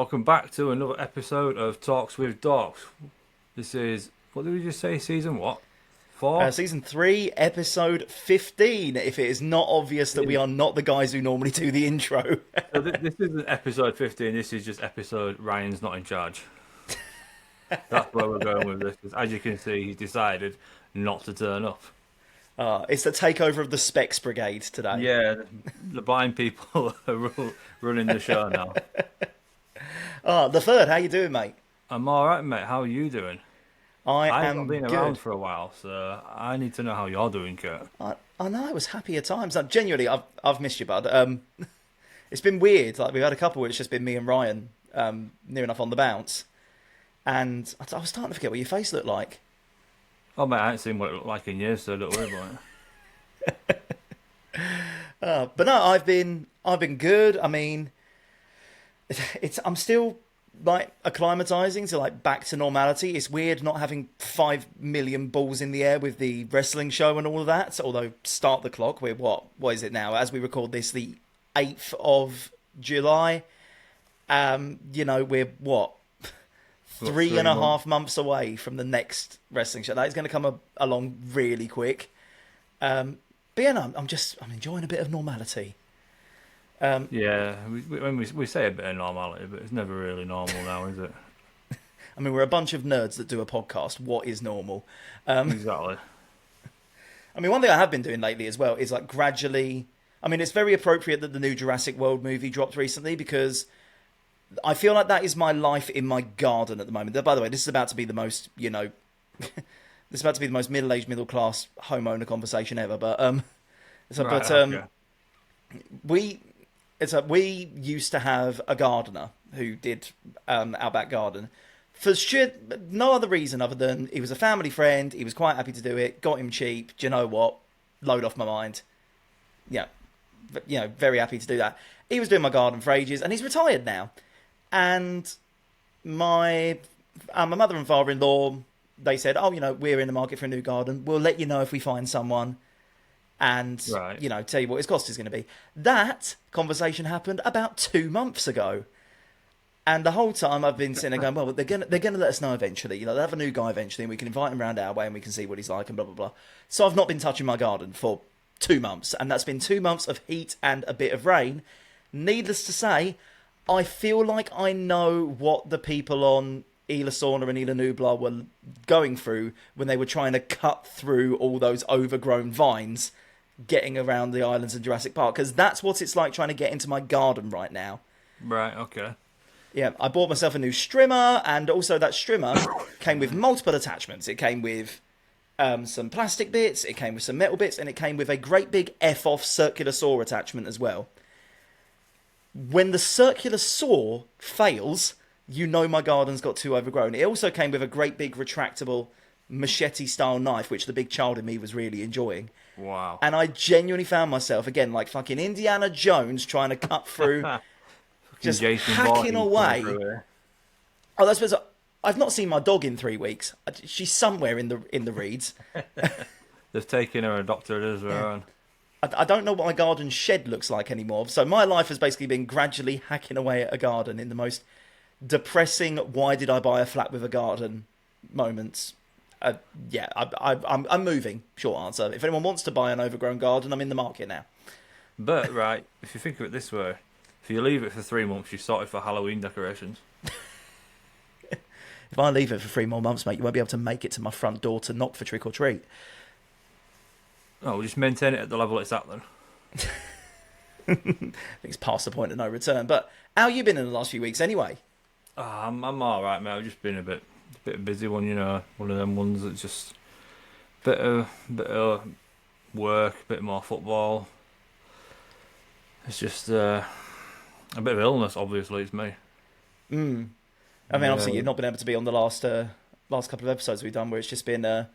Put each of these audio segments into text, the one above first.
Welcome back to another episode of Talks with Dorks. This is, what did we just say, season what? 4? Season 3, episode 15, if it is not obvious that we are not the guys who normally do the intro. So this isn't episode 15, this is just episode Ryan's not in charge. That's where we're going with this. 'Cause as you can see, he's decided not to turn up. It's the takeover of the Specs Brigade today. Yeah, the blind people are running the show now. Laferde, how you doing, mate? I'm alright, mate. How are you doing? I I've am not been good. around for a while, so I need to know how you're doing, Kurt. I know, it was happier times. Genuinely, I've missed you, bud. It's been weird. Like, we've had a couple where it's just been me and Ryan near enough on the bounce. And I was starting to forget what your face looked like. Oh, mate, I haven't seen what it looked like in years, so don't worry about it. But no, I've been good. I mean, I'm still like acclimatizing to like back to normality. It's weird not having 5 million balls in the air with the wrestling show and all of that. So, although start the clock, we're what is it now? As we record this, the 8th of July. We're what? Three and a half months away from the next wrestling show. That is going to come along really quick. But yeah, no, I'm enjoying a bit of normality. Yeah, we say a bit of normality, but it's never really normal now, is it? I mean, we're a bunch of nerds that do a podcast. What is normal? Exactly. I mean, one thing I have been doing lately as well is like gradually. I mean, it's very appropriate that the new Jurassic World movie dropped recently because I feel like that is my life in my garden at the moment. By the way, this is about to be the most, this is about to be the most middle-aged, middle-class homeowner conversation ever. But Okay. we used to have a gardener who did our back garden for no other reason other than he was a family friend. He was quite happy to do it. Got him cheap. Do you know what? Load off my mind. Yeah, very happy to do that. He was doing my garden for ages, and he's retired now. And my mother and father-in-law, they said, we're in the market for a new garden. We'll let you know if we find someone. And, Right. Tell you what his cost is going to be. That conversation happened about 2 months ago. And the whole time I've been sitting there going, well, they're going to let us know eventually. They'll have a new guy eventually, and we can invite him around our way, and we can see what he's like, and blah, blah, blah. So I've not been touching my garden for 2 months. And that's been 2 months of heat and a bit of rain. Needless to say, I feel like I know what the people on Isla Sorna and Isla Nublar were going through when they were trying to cut through all those overgrown vines getting around the islands in Jurassic Park, because that's what it's like trying to get into my garden right now. Right, okay. Yeah, I bought myself a new strimmer, and also that strimmer came with multiple attachments. It came with some plastic bits, it came with some metal bits, and it came with a great big F-off circular saw attachment as well. When the circular saw fails, you know my garden's got too overgrown. It also came with a great big retractable machete-style knife, which the big child in me was really enjoying. Wow. And I genuinely found myself, again, like fucking Indiana Jones trying to cut through, just Jason hacking Voorhees away. coming through here. Oh, that's because I've not seen my dog in 3 weeks. She's somewhere in the reeds. They've taken her and adopted her as their own. I don't know what my garden shed looks like anymore. So my life has basically been gradually hacking away at a garden in the most depressing, why did I buy a flat with a garden moments. I'm moving, short answer. If anyone wants to buy an overgrown garden, I'm in the market now. But, right, if you think of it this way, if you leave it for 3 months, you're sorted for Halloween decorations. If I leave it for 3 more months, mate, you won't be able to make it to my front door to knock for trick or treat. Oh, we'll just maintain it at the level it's at then. I think it's past the point of no return. But how you been in the last few weeks anyway? I'm alright, mate. I've just been a bit busy one, one of them ones that's just bit of work, a bit more football. It's just a bit of illness, obviously, it's me. I mean, obviously you've not been able to be on the last couple of episodes we've done where it's just been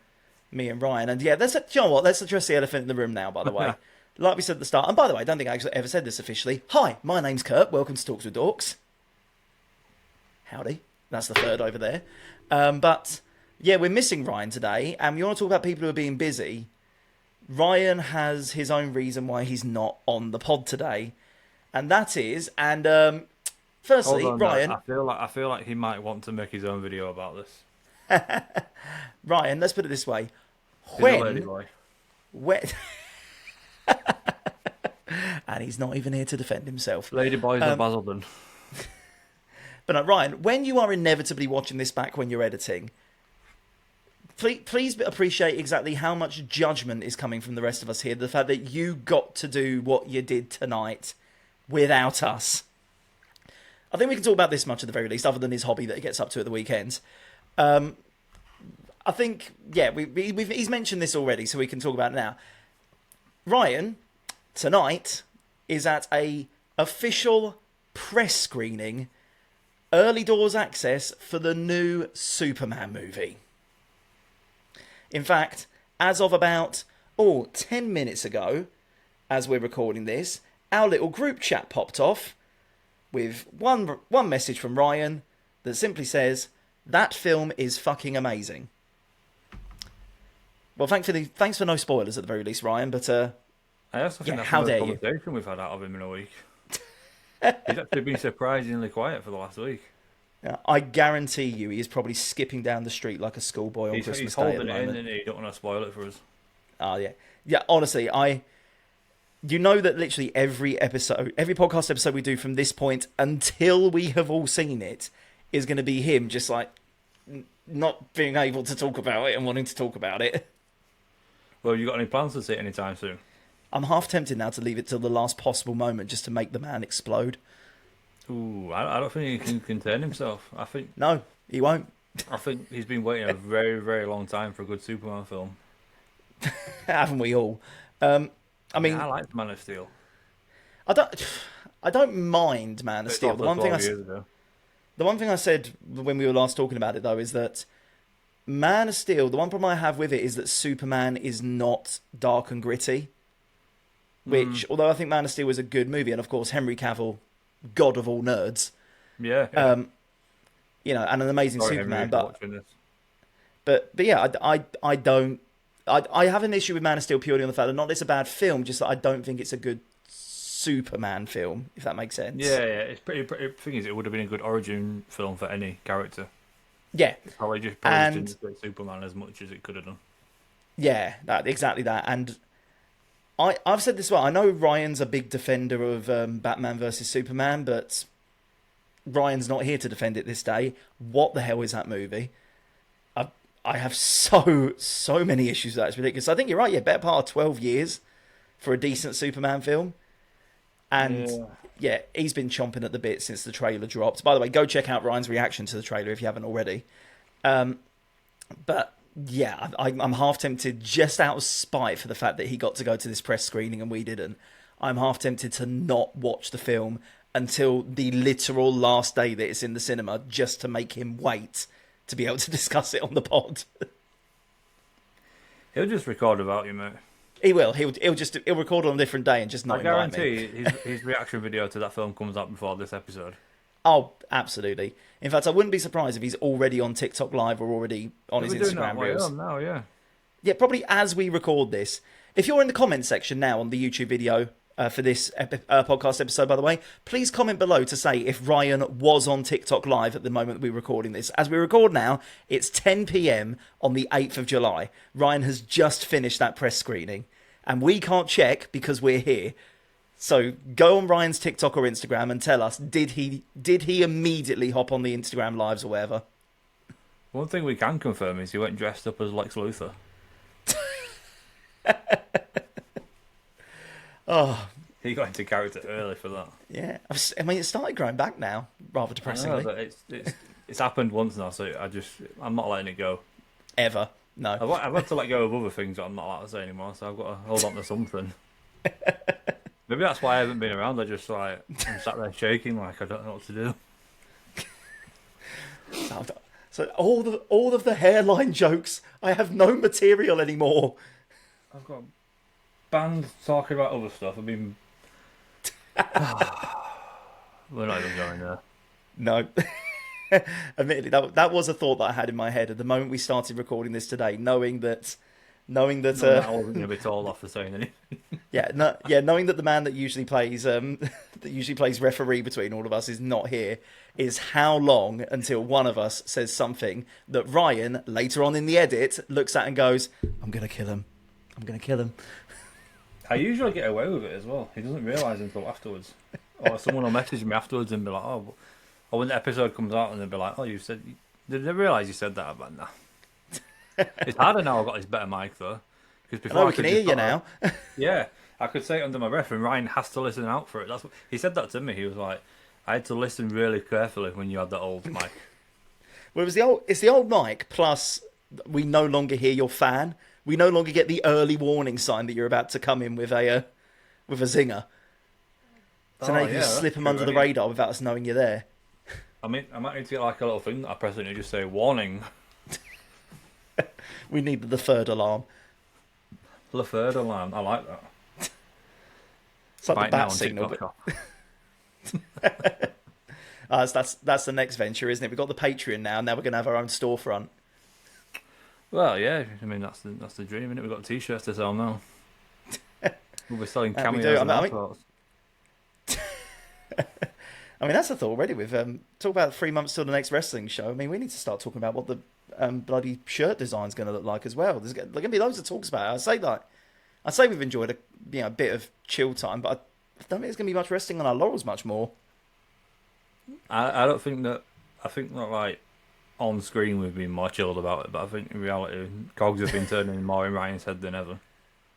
me and Ryan. And yeah, do you know what? Let's address the elephant in the room now, by the way. Like we said at the start, and by the way, I don't think I actually ever said this officially. Hi, my name's Kurt. Welcome to Talks with Dorks. Howdy. That's the third over there. But yeah, we're missing Ryan today, and we want to talk about people who are being busy. Ryan has his own reason why he's not on the pod today, and that is, Hold Firstly, on, though. Ryan, I feel like he might want to make his own video about this. Ryan, let's put it this way. He's a lady When, boy. when, and he's not even here to defend himself. Lady boys of Basildon. But no, Ryan, when you are inevitably watching this back when you're editing, please appreciate exactly how much judgment is coming from the rest of us here. The fact that you got to do what you did tonight without us. I think we can talk about this much at the very least, other than his hobby that he gets up to at the weekends. I think, yeah, he's mentioned this already, so we can talk about it now. Ryan, tonight, is at a official press screening, early doors access for the new Superman movie. In fact, as of about 10 minutes ago, as we're recording this, our little group chat popped off with one message from Ryan that simply says, "That film is fucking amazing." Well, thanks for no spoilers at the very least, Ryan, but I also think that's how the dare most you? conversation we've had out of him in a week. He's actually been surprisingly quiet for the last week. I guarantee you he is probably skipping down the street like a schoolboy on Christmas He's Day at holding the it in, moment. and he don't want to spoil it for us. Oh, yeah. Yeah, honestly, you know that literally every podcast episode we do from this point until we have all seen it is going to be him just like not being able to talk about it and wanting to talk about it. Well, you got any plans to see it anytime soon? I'm half tempted now to leave it till the last possible moment just to make the man explode. Ooh, I don't think he can contain himself. No, he won't. I think he's been waiting a very, very long time for a good Superman film. Haven't we all? I mean, I like Man of Steel. I don't mind Man of It's Steel. also The one 12 years ago. I said when we were last talking about it though is that Man of Steel, the one problem I have with it is that Superman is not dark and gritty. Which, although I think Man of Steel was a good movie, and of course Henry Cavill, god of all nerds, Yeah. and an amazing Sorry, Superman, Henry, watching this. but yeah, I have an issue with Man of Steel purely on the fact that not that it's a bad film, just that I don't think it's a good Superman film, if that makes sense. Yeah. It's pretty. Thing is, it would have been a good origin film for any character. Yeah, It probably just didn't fit Superman as much as it could have done. yeah, exactly that, and. I've said this well. I know Ryan's a big defender of Batman versus Superman, but Ryan's not here to defend it this day. What the hell is that movie? I have so many issues with that. It's ridiculous. I think you're right. Yeah, better part of 12 years for a decent Superman film. And yeah, he's been chomping at the bit since the trailer dropped. By the way, go check out Ryan's reaction to the trailer if you haven't already. But yeah, I'm half tempted, just out of spite for the fact that he got to go to this press screening and we didn't. I'm half tempted to not watch the film until the literal last day that it's in the cinema, just to make him wait to be able to discuss it on the pod. He'll just record about you, mate. He will. He'll record on a different day and just not invite me. I guarantee his reaction video to that film comes out before this episode. Oh, absolutely. In fact, I wouldn't be surprised if he's already on TikTok Live or already on his Instagram Reels. Now, yeah. Yeah, probably as we record this. If you're in the comments section now on the YouTube video for this podcast episode, by the way, please comment below to say if Ryan was on TikTok Live at the moment we're recording this. As we record now, it's 10 p.m. on the 8th of July. Ryan has just finished that press screening, and we can't check because we're here. So go on Ryan's TikTok or Instagram and tell us, did he immediately hop on the Instagram Lives or whatever? One thing we can confirm is he went dressed up as Lex Luthor. Oh, He got into character early for that. yeah. I mean, it started growing back now, rather depressingly. I know, but it's happened once now, so I'm not letting it go. Ever. No. I've had to let go of other things that I'm not allowed to say anymore, so I've got to hold on to something. Maybe that's why I haven't been around. I'm sat there shaking like I don't know what to do. So all of the hairline jokes, I have no material anymore. I've got banned talking about other stuff. I mean, we're not even going there. No. Admittedly, that was a thought that I had in my head at the moment we started recording this today, knowing that knowing that No, I wasn't going to be told off for saying anything. yeah, no, yeah, knowing that the man that usually plays referee between all of us is not here, is how long until one of us says something that Ryan later on in the edit looks at and goes, "I'm gonna kill him. I'm gonna kill him." I usually get away with it as well. He doesn't realise until afterwards. Or someone will message me afterwards and be like, "Oh," or when the episode comes out and they'll be like, "Oh, you said." Did they realise you said that? I'm like, nah. It's harder now. I've got this better mic though. Because before I we can hear you now. Yeah, I could say it under my breath, and Ryan has to listen out for it. That's what he said that to me. He was like, "I had to listen really carefully when you had that old mic." Well, it's the old mic. Plus, we no longer hear your fan. We no longer get the early warning sign that you're about to come in with a zinger. So now you can just slip them under the radar without us knowing you're there. I mean, I might need to get like a little thing that I press and it just say warning. We need the third alarm. Laferde alarm. I like that. It's like the bat signal. That's the next venture, isn't it? We've got the Patreon now. Now we're going to have our own storefront. Well, yeah. I mean, that's the dream, isn't it? We've got t-shirts to sell now. We'll be selling cameos and all sorts. I mean, that's a thought already. We've talk about 3 months till the next wrestling show. I mean, we need to start talking about what the bloody shirt design's going to look like as well. There's going to be loads of talks about it. I say we've enjoyed a bit of chill time, but I don't think there's going to be much resting on our laurels much more. I don't think that. I think that like on screen we've been more chilled about it, but I think in reality, cogs have been turning more in Ryan's head than ever.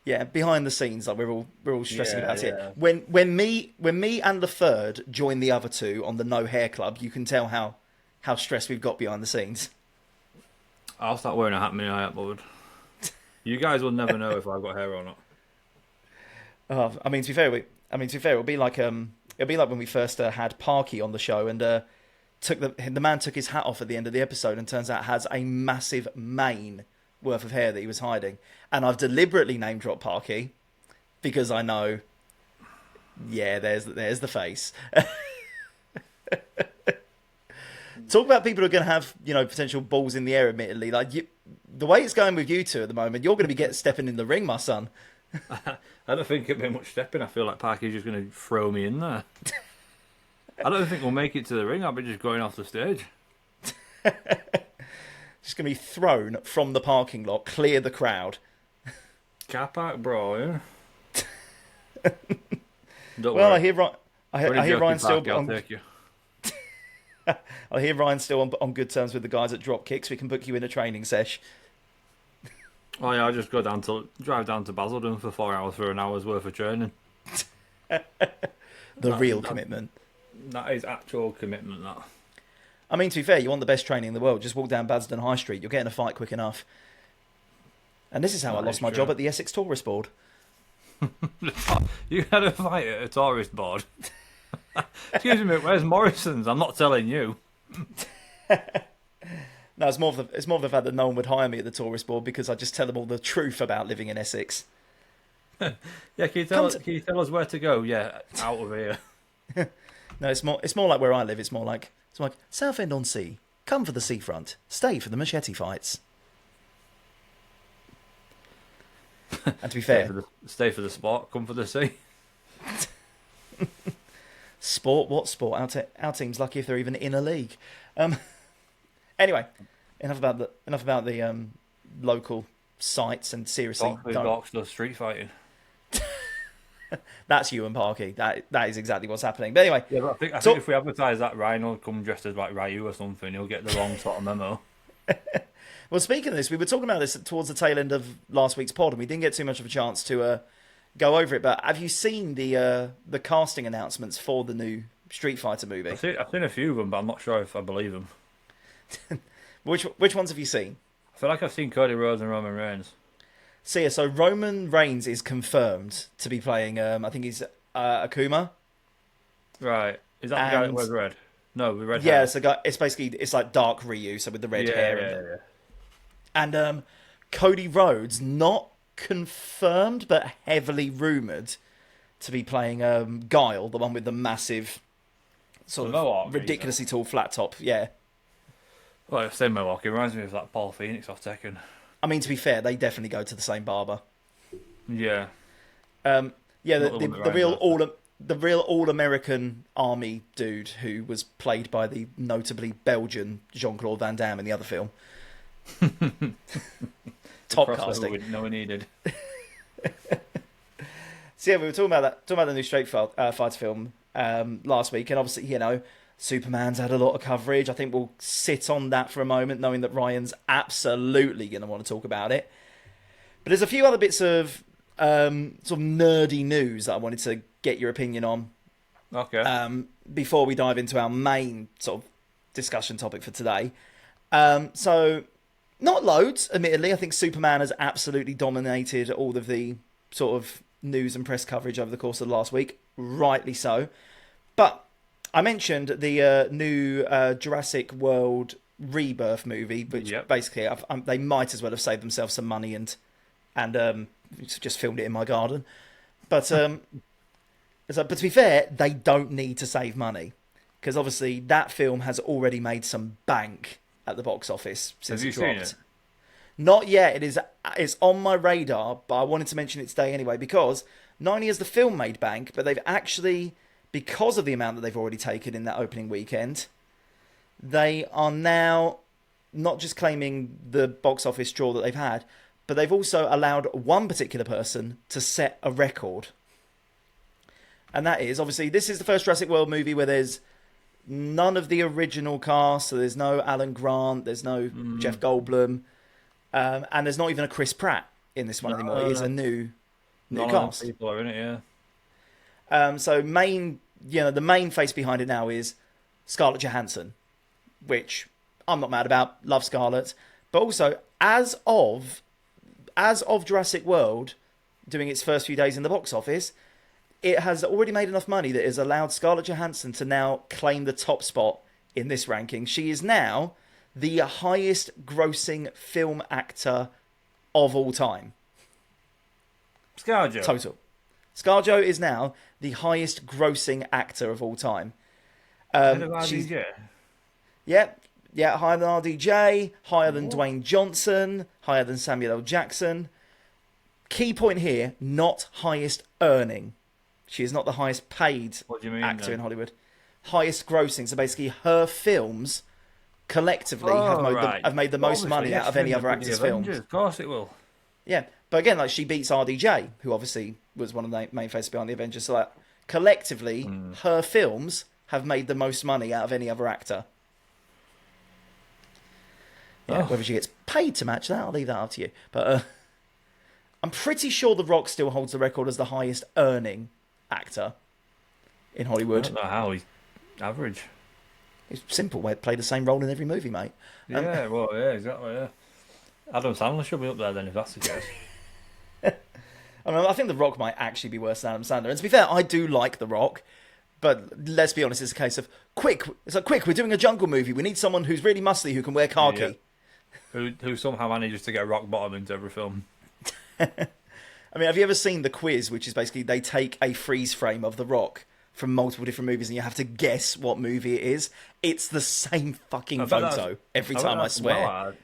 Yeah, behind the scenes, like we're all stressing about it. When me and Laferde join the other two on the No Hair Club, you can tell how stressed we've got behind the scenes. I'll start wearing a hat when I upload. You guys will never know if I've got hair or not. I mean, to be fair, it'll be like when we first had Parky on the show, and the man took his hat off at the end of the episode, and turns out has a massive mane worth of hair that he was hiding. And I've deliberately name dropped Parky because I know, yeah, there's the face. Talk about people who are going to have, potential balls in the air, admittedly. Like, the way it's going with you two at the moment, you're going to be stepping in the ring, my son. I don't think it'll be much stepping. I feel like Parky's just going to throw me in there. I don't think we'll make it to the ring. I'll be just going off the stage. Just going to be thrown from the parking lot, clear the crowd. Car park, bro, yeah? Well, worry. I hear Ryan still... I'll take you. I hear Ryan's still on good terms with the guys at Dropkicks. We can book you in a training sesh. Oh yeah, I'll just drive down to Basildon for 4 hours for an hour's worth of training. Real commitment. That is actual commitment, that. I mean, to be fair, you want the best training in the world. Just walk down Basildon High Street. You'll get in a fight quick enough. And this is how I lost my job at the Essex Tourist Board. You had a fight at a tourist board? Excuse me, where's Morrison's? I'm not telling you. No, it's more of the fact that no one would hire me at the tourist board because I just tell them all the truth about living in Essex. Yeah, can you tell us where to go? Yeah, out of here. No, it's more like where I live. It's like Southend-on-Sea. Come for the seafront. Stay for the machete fights. And to be fair, stay for the sport. Come for the sea. Sport? What sport? Our team's lucky if they're even in a league. Anyway, enough about the local sites, and seriously, Dorks does street fighting. That's you and Parky. That is exactly what's happening. But anyway, yeah, but I think if we advertise that, Ryan will come dressed as like Ryu or something. He'll get the wrong sort of memo. Well, speaking of this, we were talking about this towards the tail end of last week's pod, and we didn't get too much of a chance to go over it. But have you seen the casting announcements for the new Street Fighter movie? I've seen a few of them, but I'm not sure if I believe them. Which ones have you seen? I feel like I've seen Cody Rhodes and Roman Reigns. So Roman Reigns is confirmed to be playing. I think he's Akuma. Right, is that the guy that wears red? No, with red hair. Yeah, it's like dark Ryu, so with the red hair. Yeah. And Cody Rhodes, not confirmed, but heavily rumoured to be playing Guile, the one with the massive, sort of ridiculously tall flat top. Yeah. Well, I say Mohawk, it reminds me of that Paul Phoenix off Tekken. I mean, to be fair, they definitely go to the same barber. Yeah. Yeah, Not the one that Ryan does. the real all-American army dude who was played by the notably Belgian Jean-Claude Van Damme in the other film. Top Crossover casting. we didn't know we needed. So yeah, we were talking about the new Fighter film last week, and obviously, you know, Superman's had a lot of coverage. I think we'll sit on that for a moment, knowing that Ryan's absolutely going to want to talk about it. But there's a few other bits of sort of nerdy news that I wanted to get your opinion on before we dive into our main sort of discussion topic for today. So, not loads, admittedly. I think Superman has absolutely dominated all of the sort of news and press coverage over the course of the last week. Rightly so. But I mentioned the new Jurassic World Rebirth movie, which basically they might as well have saved themselves some money and just filmed it in my garden. But but to be fair, they don't need to save money because obviously that film has already made some bank at the box office since it dropped. Seen it? Not yet. It's on my radar, but I wanted to mention it today anyway because not only has the film made bank, but they've actually, because of the amount that they've already taken in that opening weekend, they are now not just claiming the box office draw that they've had, but they've also allowed one particular person to set a record. And that is, obviously, this is the first Jurassic World movie where there's none of the original cast, so there's no Alan Grant, there's no Jeff Goldblum, and there's not even a Chris Pratt in this one anymore. It is a new cast. People are in it, yeah. So the main face behind it now is Scarlett Johansson, which I'm not mad about. Love Scarlett, but also as of Jurassic World doing its first few days in the box office, it has already made enough money that has allowed Scarlett Johansson to now claim the top spot in this ranking. She is now the highest grossing film actor of all time. ScarJo. Total. ScarJo is now the highest grossing actor of all time. RDJ. Yeah, higher than RDJ, higher than Dwayne Johnson, higher than Samuel L. Jackson. Key point here, not highest earning. She is not the highest paid actor in Hollywood. Highest grossing. So basically, her films collectively have made the most money out of any other actor's films. Of course it will. Yeah, but again, like she beats RDJ, who obviously was one of the main faces behind the Avengers. So like, collectively, her films have made the most money out of any other actor. Yeah, whether she gets paid to match that, I'll leave that up to you. But I'm pretty sure The Rock still holds the record as the highest earning actor in Hollywood. I don't know how he's average. It's simple. They play the same role in every movie, mate. Yeah, well, yeah, exactly. Yeah, Adam Sandler should be up there then if that's the case. I mean, I think The Rock might actually be worse than Adam Sandler. And to be fair, I do like The Rock, but let's be honest, it's a case of quick. It's like quick. We're doing a jungle movie. We need someone who's really muscly who can wear khaki. Yeah. Who somehow manages to get rock bottom into every film. I mean, have you ever seen The Quiz, which is basically they take a freeze frame of The Rock from multiple different movies and you have to guess what movie it is? It's the same fucking photo every time, I swear.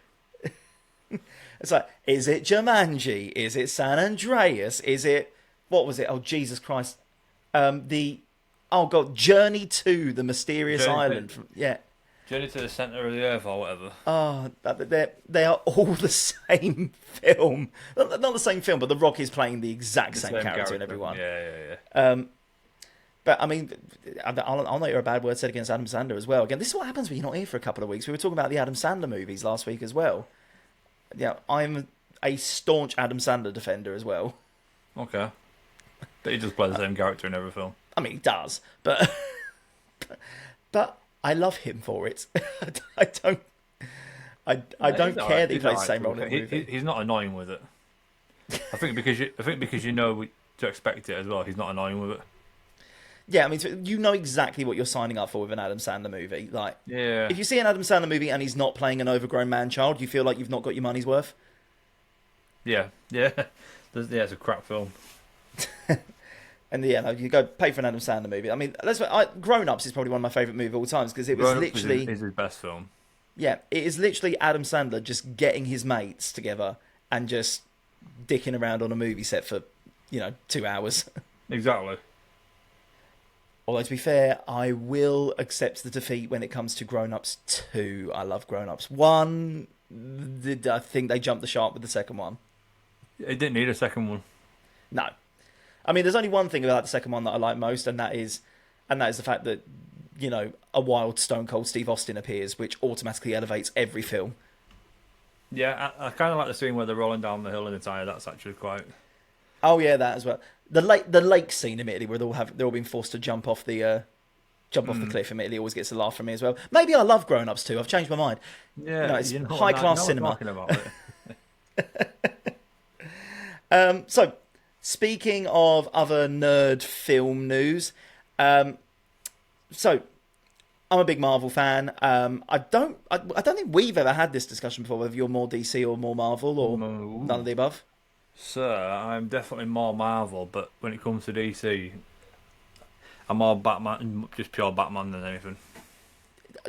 It's like, is it Jumanji? Is it San Andreas? Is it, what was it? Oh, Jesus Christ. Journey to the Mysterious Island. Journey to the Centre of the Earth or whatever. Oh, they are all the same film. Not the same film, but The Rock is playing the exact same character in everyone. Yeah. But, I mean, I'll not hear a bad word said against Adam Sandler as well. Again, this is what happens when you're not here for a couple of weeks. We were talking about the Adam Sandler movies last week as well. Yeah, I'm a staunch Adam Sandler defender as well. Okay. But he does play the same character in every film. I mean, he does, but I love him for it. I don't care that he plays the same role in the movie. He's not annoying with it. I think because you know to expect it as well. He's not annoying with it. Yeah, I mean, you know exactly what you're signing up for with an Adam Sandler movie. Like, yeah. If you see an Adam Sandler movie and he's not playing an overgrown man-child, you feel like you've not got your money's worth. Yeah. It's a crap film. And you go pay for an Adam Sandler movie. I mean, Grown Ups is probably one of my favourite movies of all times because it was literally is his best film. Yeah, it is literally Adam Sandler just getting his mates together and just dicking around on a movie set for 2 hours. Exactly. Although, to be fair, I will accept the defeat when it comes to Grown Ups 2. I love Grown Ups 1. I think they jumped the shark with the second one. It didn't need a second one. No. I mean, there's only one thing about the second one that I like most, and that is the fact that, a wild Stone Cold Steve Austin appears, which automatically elevates every film. Yeah, I kind of like the scene where they're rolling down the hill in the tyre. That's actually quite... Oh, yeah, that as well. The lake scene, admittedly, where they're all being forced to jump off the cliff, admittedly, always gets a laugh from me as well. Maybe I love Grown Ups too. I've changed my mind. Yeah, it's high class cinema. About it. So, speaking of other nerd film news, so I'm a big Marvel fan. I don't think we've ever had this discussion before, whether you're more DC or more Marvel or none of the above. Sir, I'm definitely more Marvel, but when it comes to DC, I'm more Batman, just pure Batman than anything.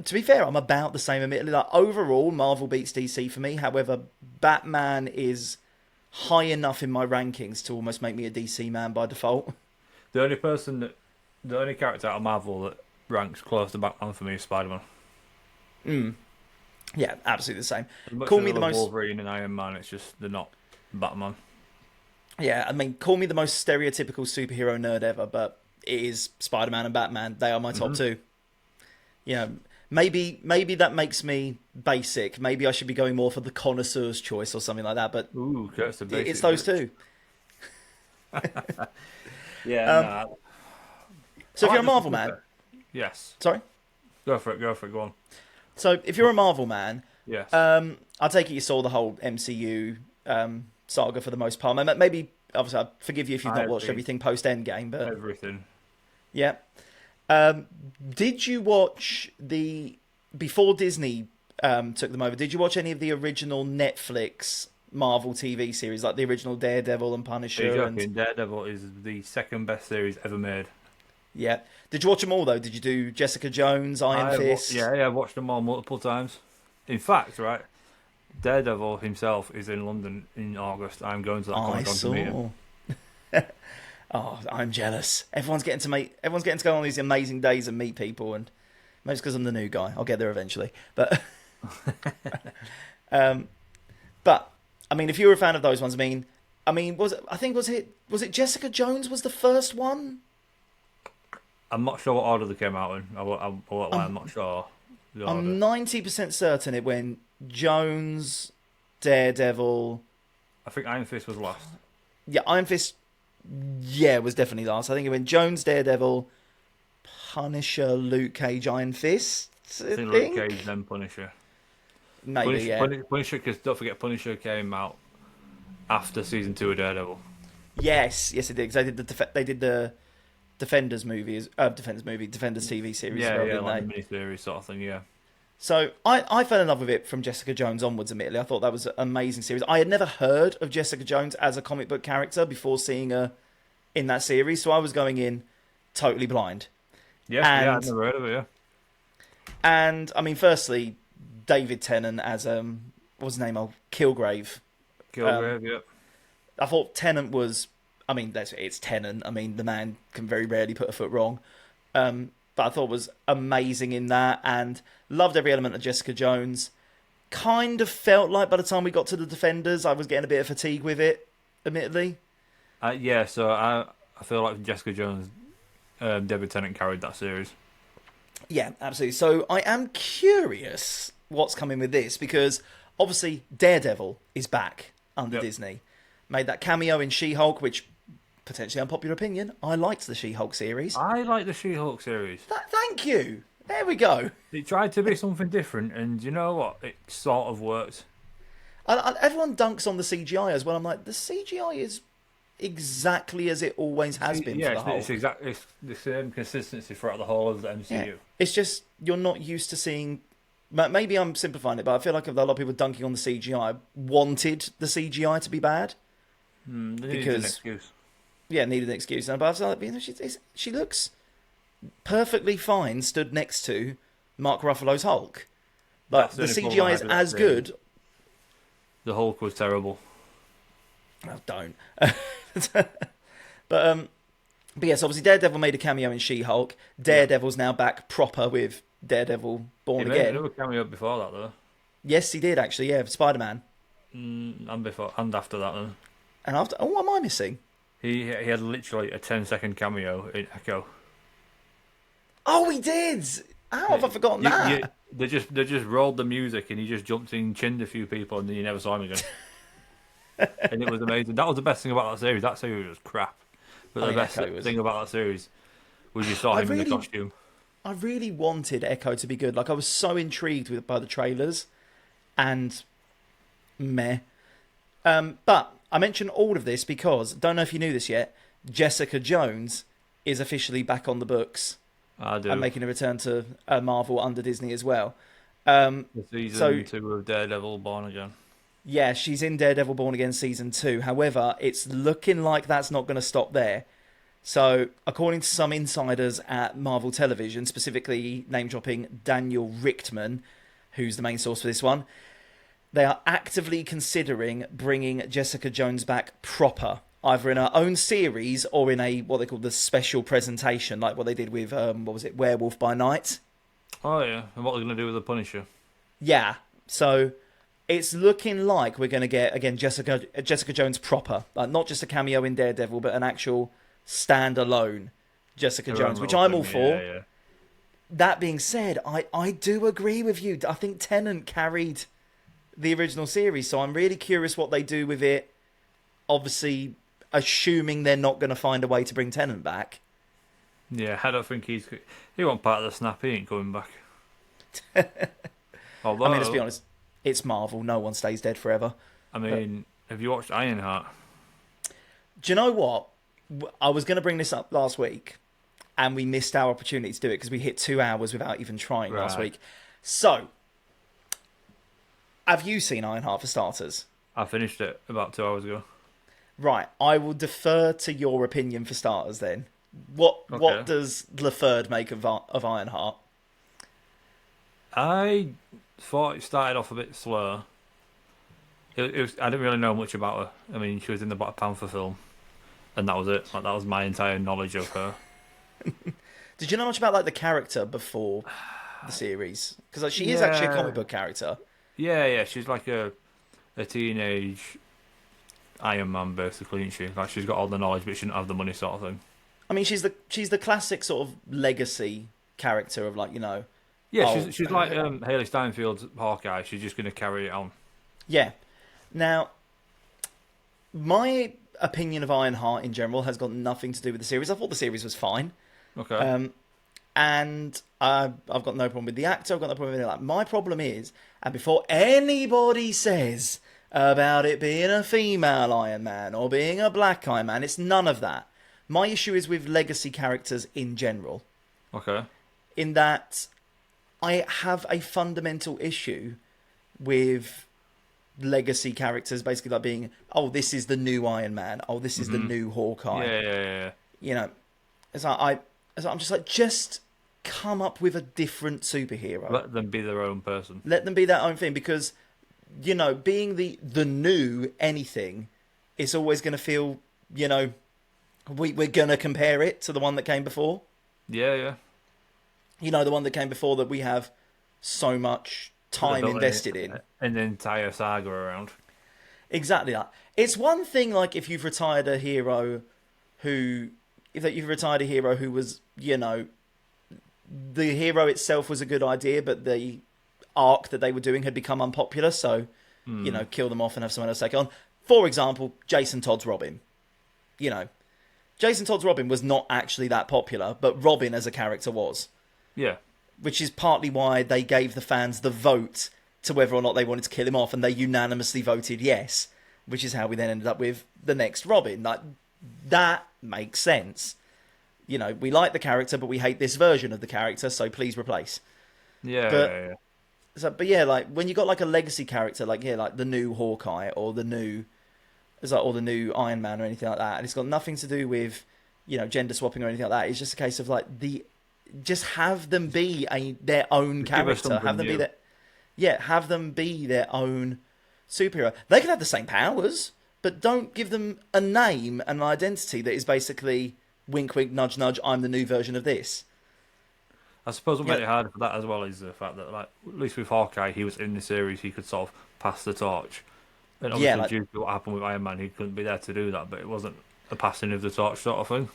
To be fair, I'm about the same, admittedly. Like, overall, Marvel beats DC for me. However, Batman is high enough in my rankings to almost make me a DC man by default. The only character out of Marvel that ranks close to Batman for me is Spider-Man. Yeah, absolutely the same. Call me the most Wolverine and Iron Man. It's just they're not Batman. Yeah, I mean, call me the most stereotypical superhero nerd ever, but it is Spider-Man and Batman. They are my top two. Maybe that makes me basic. Maybe I should be going more for the connoisseur's choice or something like that. But that's the basic. It's those two. Yeah. So if you're a Marvel man, yes. Sorry. Go for it. Go on. So if you're a Marvel man, yes. I take it you saw the whole MCU saga for the most part. Maybe, obviously, I forgive you if you've not watched everything post Endgame, but everything. Yeah. Did you watch before Disney took them over? Did you watch any of the original Netflix Marvel TV series, like the original Daredevil and Punisher? Exactly. Daredevil is the second best series ever made. Yeah. Did you watch them all though? Did you do Jessica Jones, Iron Fist? Yeah, I watched them all multiple times. In fact, right, Daredevil himself is in London in August. I'm going to that Comic-Con to meet him. Oh, I'm jealous. Everyone's getting to go on these amazing days and meet people, and maybe it's because I'm the new guy. I'll get there eventually. But, but I mean, if you were a fan of those ones, I mean, was it Jessica Jones was the first one? I'm not sure what order they came out in. I'm not sure. I'm 90% certain it went Jones, Daredevil. I think Iron Fist was last. Yeah, Iron Fist. Yeah, was definitely last. I think it went Jones, Daredevil, Punisher, Luke Cage, Iron Fist. I think Luke Cage, then Punisher. Maybe, Punisher, because don't forget, Punisher came out after season 2 of Daredevil. Yes, it did. Because they did the Defenders movies, Defenders TV series. Yeah, well, like a mini-series sort of thing, yeah. So I fell in love with it from Jessica Jones onwards, admittedly. I thought that was an amazing series. I had never heard of Jessica Jones as a comic book character before seeing her in that series, so I was going in totally blind. Yeah, I'd never heard of it, yeah. And, I mean, firstly, David Tennant as, what's his name? Kilgrave. Yeah. I thought Tennant was... I mean, it's Tennant. I mean, the man can very rarely put a foot wrong. But I thought was amazing in that, and loved every element of Jessica Jones. Kind of felt like by the time we got to the Defenders, I was getting a bit of fatigue with it, admittedly. So I feel like Jessica Jones, David Tennant carried that series. Yeah, absolutely. So I am curious what's coming with this, because obviously Daredevil is back under Disney. Made that cameo in She-Hulk, which... potentially unpopular opinion, I liked the She-Hulk series. I like the She-Hulk series. Thank you. There we go. It tried to be something different, and you know what? It sort of worked. Everyone dunks on the CGI as well. I'm like, the CGI is exactly as it always has been for the Hulk. It's the same consistency throughout the whole of the MCU. Yeah. It's just, you're not used to seeing... Maybe I'm simplifying it, but I feel like a lot of people dunking on the CGI wanted the CGI to be bad. They needed an excuse. Yeah, needed an excuse. But I was like, she looks perfectly fine stood next to Mark Ruffalo's Hulk. Like, the CGI is as good. The Hulk was terrible. Oh, don't. But yes, obviously Daredevil made a cameo in She-Hulk. Yeah. Daredevil's now back proper with Daredevil He Born made Again. another cameo before that though. Yes, he did actually. Yeah, Spider-Man. And after that then. And after, oh, what am I missing? He had literally a 10-second cameo in Echo. Oh, he did. How have I forgotten that? They just rolled the music and he just jumped in, chinned a few people, and then you never saw him again. And it was amazing. That was the best thing about that series. That series was crap, but I the mean, best Echo was. thing about that series was you saw I him in the really, costume. I really wanted Echo to be good. Like I was so intrigued by the trailers, and meh. But I mention all of this because don't know if you knew this yet. Jessica Jones is officially back on the books I do. and making a return to Marvel under Disney as well. The season So 2 of Daredevil Born Again. yeah, she's in Daredevil Born Again season 2. However, it's looking like that's not going to stop there. So, according to some insiders at Marvel Television, specifically name dropping Daniel Richtman, who's the main source for this one, they are actively considering bringing Jessica Jones back proper, either in her own series or in a what they call the special presentation, like what they did with Werewolf by Night. Oh yeah, and what they're gonna do with the Punisher? Yeah, so it's looking like we're going to get again Jessica Jones proper, like not just a cameo in Daredevil, but an actual standalone Jessica Her Jones, own which little I'm thing, all for. Yeah. That being said, I do agree with you. I think Tennant carried the original series, so I'm really curious what they do with it. Obviously, assuming they're not going to find a way to bring Tennant back. Yeah, I don't think he wasn't part of the snap. He ain't coming back. Although, I mean, let's be honest, it's Marvel. No one stays dead forever. Have you watched Ironheart? Do you know what? I was going to bring this up last week, and we missed our opportunity to do it because we hit 2 hours without even trying last week. So, have you seen Ironheart for starters? I finished it about 2 hours ago. Right, I will defer to your opinion for starters then. What does Laferde make of Ironheart? I thought it started off a bit slow. It was, I didn't really know much about her. I mean, she was in the Black Panther film, and that was it. Like, that was my entire knowledge of her. Did you know much about like the character before the series? Because like, she is actually a comic book character. Yeah. She's like a teenage Iron Man, basically, isn't she? Like, she's got all the knowledge, but she didn't have the money, sort of thing. I mean, she's the classic sort of legacy character of like, you know. Yeah, she's like Haley Steinfeld's Hawkeye. She's just going to carry it on. Yeah. Now, my opinion of Ironheart in general has got nothing to do with the series. I thought the series was fine. Okay. And I've got no problem with the actor. I've got no problem with any of that. My problem is, and before anybody says about it being a female Iron Man or being a black Iron Man, it's none of that. My issue is with legacy characters in general. Okay. In that I have a fundamental issue with legacy characters basically like being, oh, this is the new Iron Man. Oh, this is the new Hawkeye. Yeah. You know, I'm just like, just come up with a different superhero. Let them be their own person. Let them be their own thing because, you know, being the new anything, it's always going to feel, you know, we're going to compare it to the one that came before. Yeah. You know, the one that came before that we have so much time invested in. An entire saga around. Exactly that. It's one thing like if you've retired a hero who was, you know, the hero itself was a good idea, but the arc that they were doing had become unpopular, so, you know, kill them off and have someone else take on. For example, Jason Todd's Robin. You know, Jason Todd's Robin was not actually that popular, but Robin as a character was. Yeah. Which is partly why they gave the fans the vote to whether or not they wanted to kill him off, and they unanimously voted yes, which is how we then ended up with the next Robin. Like, that makes sense. You know, we like the character, but we hate this version of the character, so please replace. Yeah. But yeah, like when you got like a legacy character, like like the new Hawkeye or the new Iron Man or anything like that, and it's got nothing to do with, you know, gender swapping or anything like that. It's just a case of like just have them be their own character. Have them be have them be their own superhero. They can have the same powers, but don't give them a name and an identity that is basically wink, wink, nudge, nudge. I'm the new version of this. I suppose what made it harder for that as well is the fact that, like, at least with Hawkeye, he was in the series, he could sort of pass the torch. And obviously, due to what happened with Iron Man, he couldn't be there to do that, but it wasn't a passing of the torch sort of thing.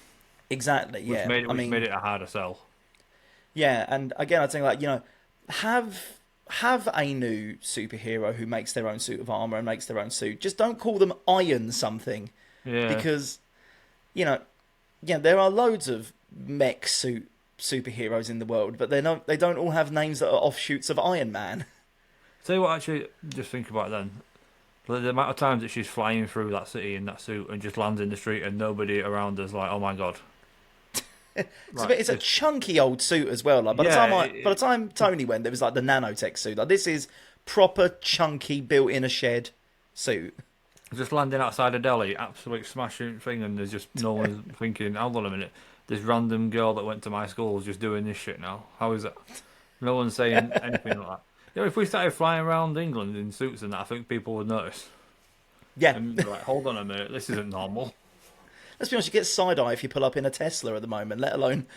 Exactly, yeah. Which made it a harder sell. Yeah, and again, I think, like, have a new superhero who makes their own suit of armor and makes their own suit. Just don't call them Iron something. Yeah. Because, there are loads of mech suit superheroes in the world, but they don't all have names that are offshoots of Iron Man. Tell you what, actually, just think about it then. The amount of times that she's flying through that city in that suit and just lands in the street and nobody around us like, oh my god. It's a chunky old suit as well. Like by the time Tony went, there was like the nanotech suit. Like this is proper chunky, built in a shed suit. Just landing outside of Delhi, absolute smashing thing, and there's just no one thinking, hold on a minute, this random girl that went to my school is just doing this shit now. How is that? No one's saying anything like that. If we started flying around England in suits and that, I think people would notice. Yeah. And be like, hold on a minute, this isn't normal. Let's be honest, you get side-eye if you pull up in a Tesla at the moment, let alone...